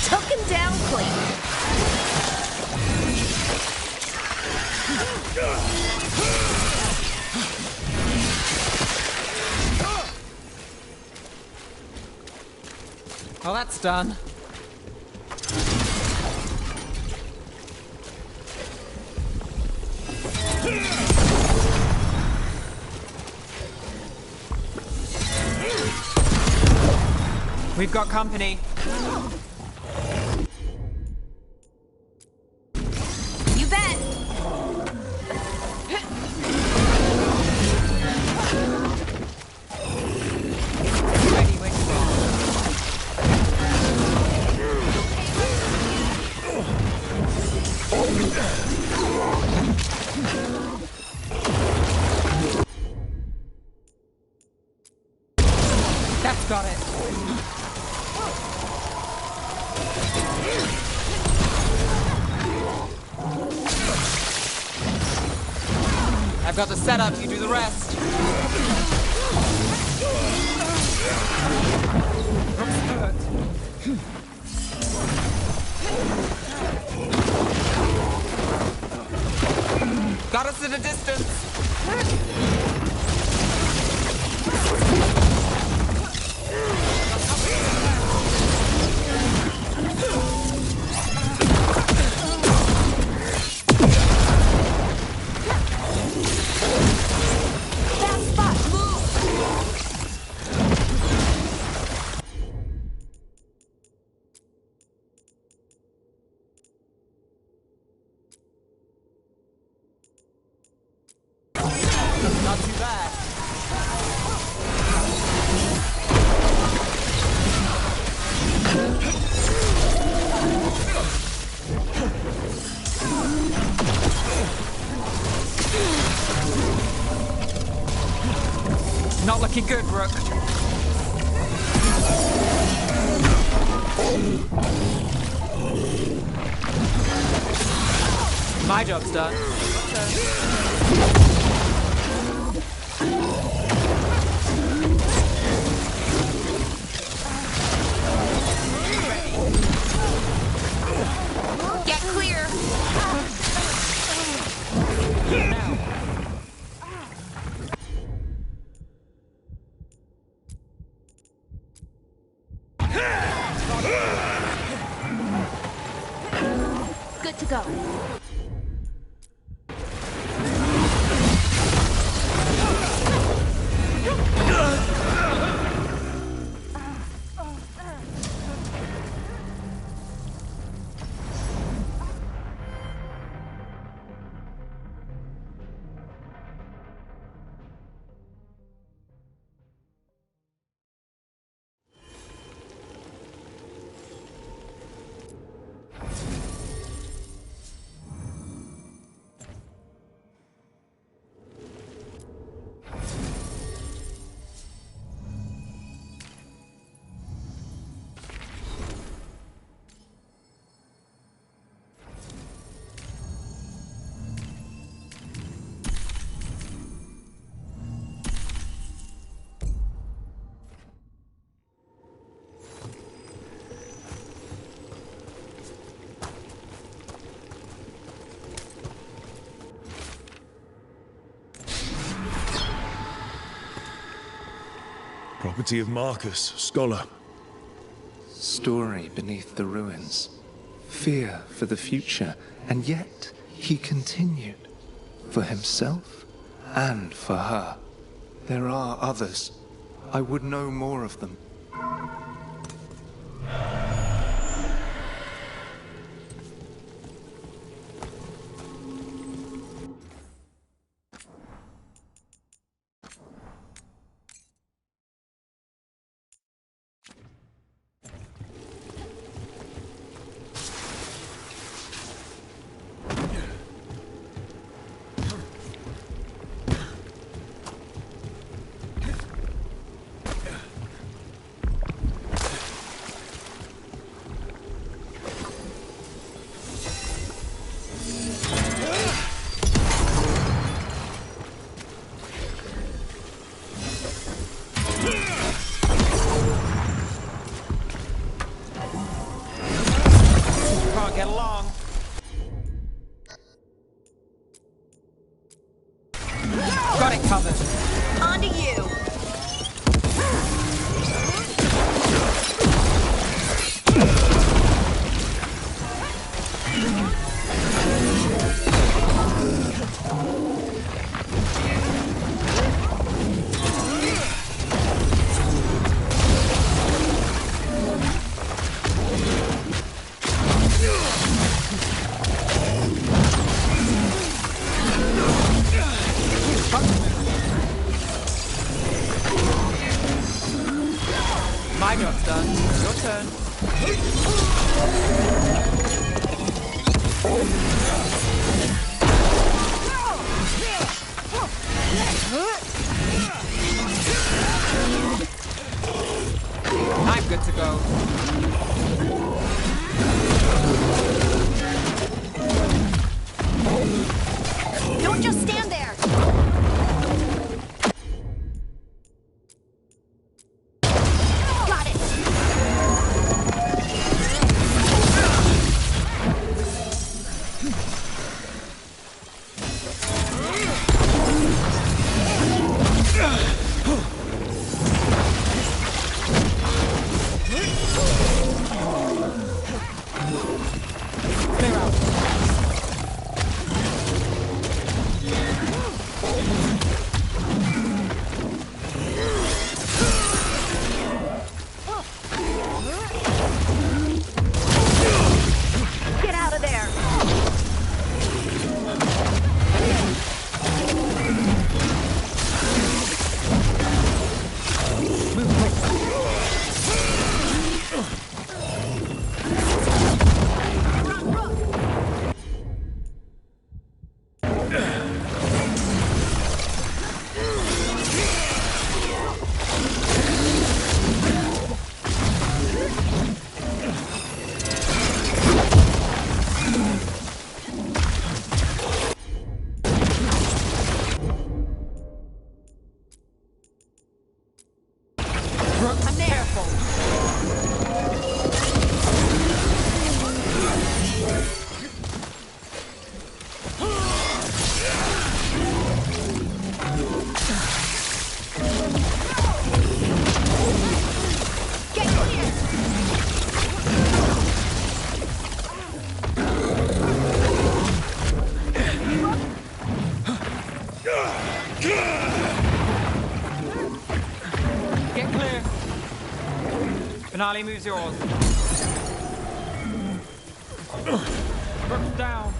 Took him down clean. Well, that's done. We've got company. You bet. Ready when you are. That's got it. I've got the setup, you do the rest. Got us at a distance. Looking good, Rook. My job's done. Get clear. Good to go. Property of Marcus, scholar. Story beneath the ruins. Fear for the future, and yet he continued. For himself and for her. There are others. I would know more of them. Get along. Got it covered. On to you. My job's done. Your turn. I'm good to go. Don't just stand there. Got it. Clear out. Finale moves yours. Brooks down.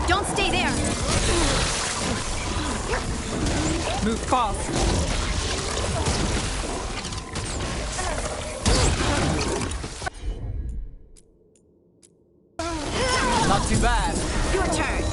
Don't stay there! Move fast. Not too bad. Your turn.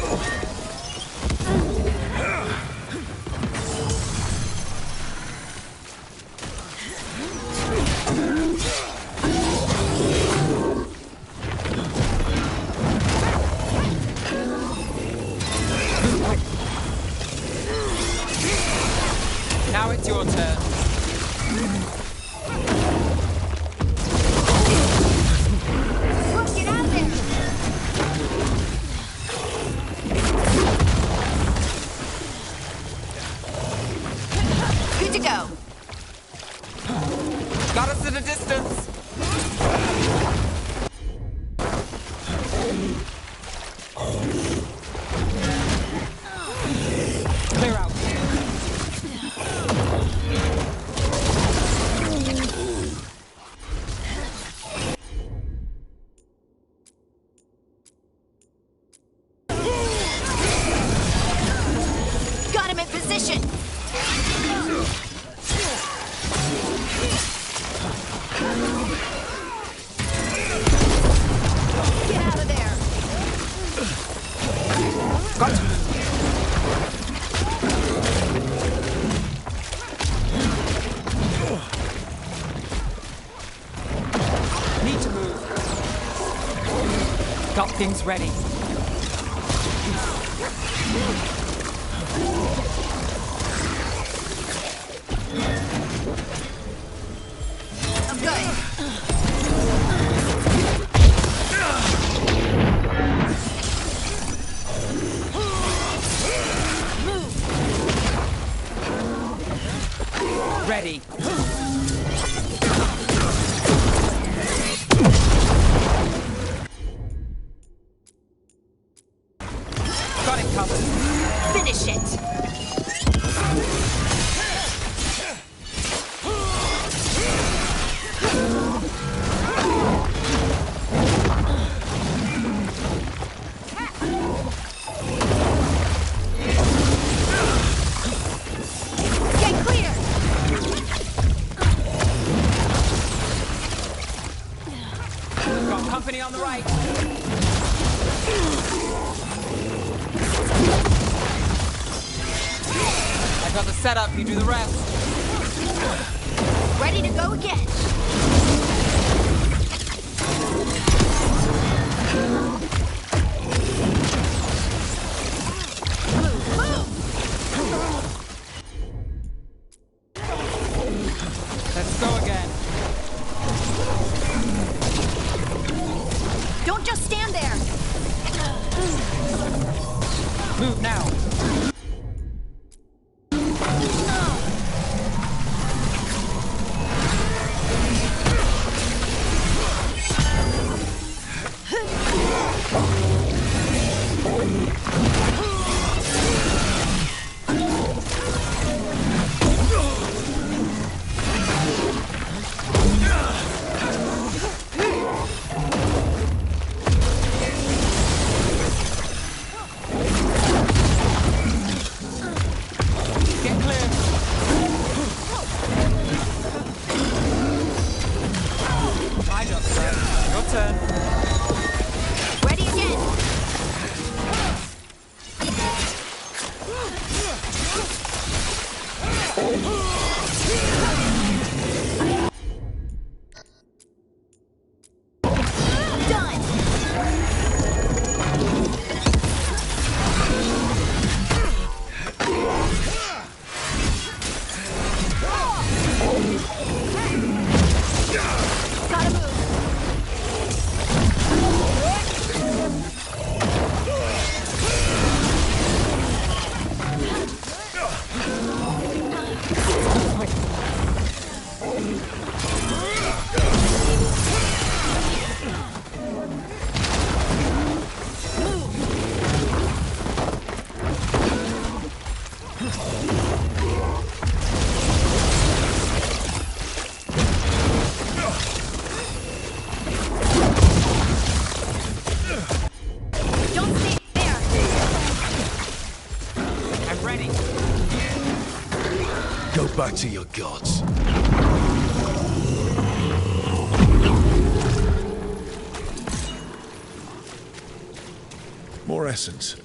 Now it's your turn. Look, get out of there! Good to go. Got us at a distance. Clear out. Got him in position. Get out of there. Got you. Need to move. Got things ready. I'm good. Ready. Got it covered. Finish it. Get clear. Got company on the right. I got the setup, you do the rest. Ready to go again. Let's go again. Don't just stand there. Move now. back to your gods. More essence.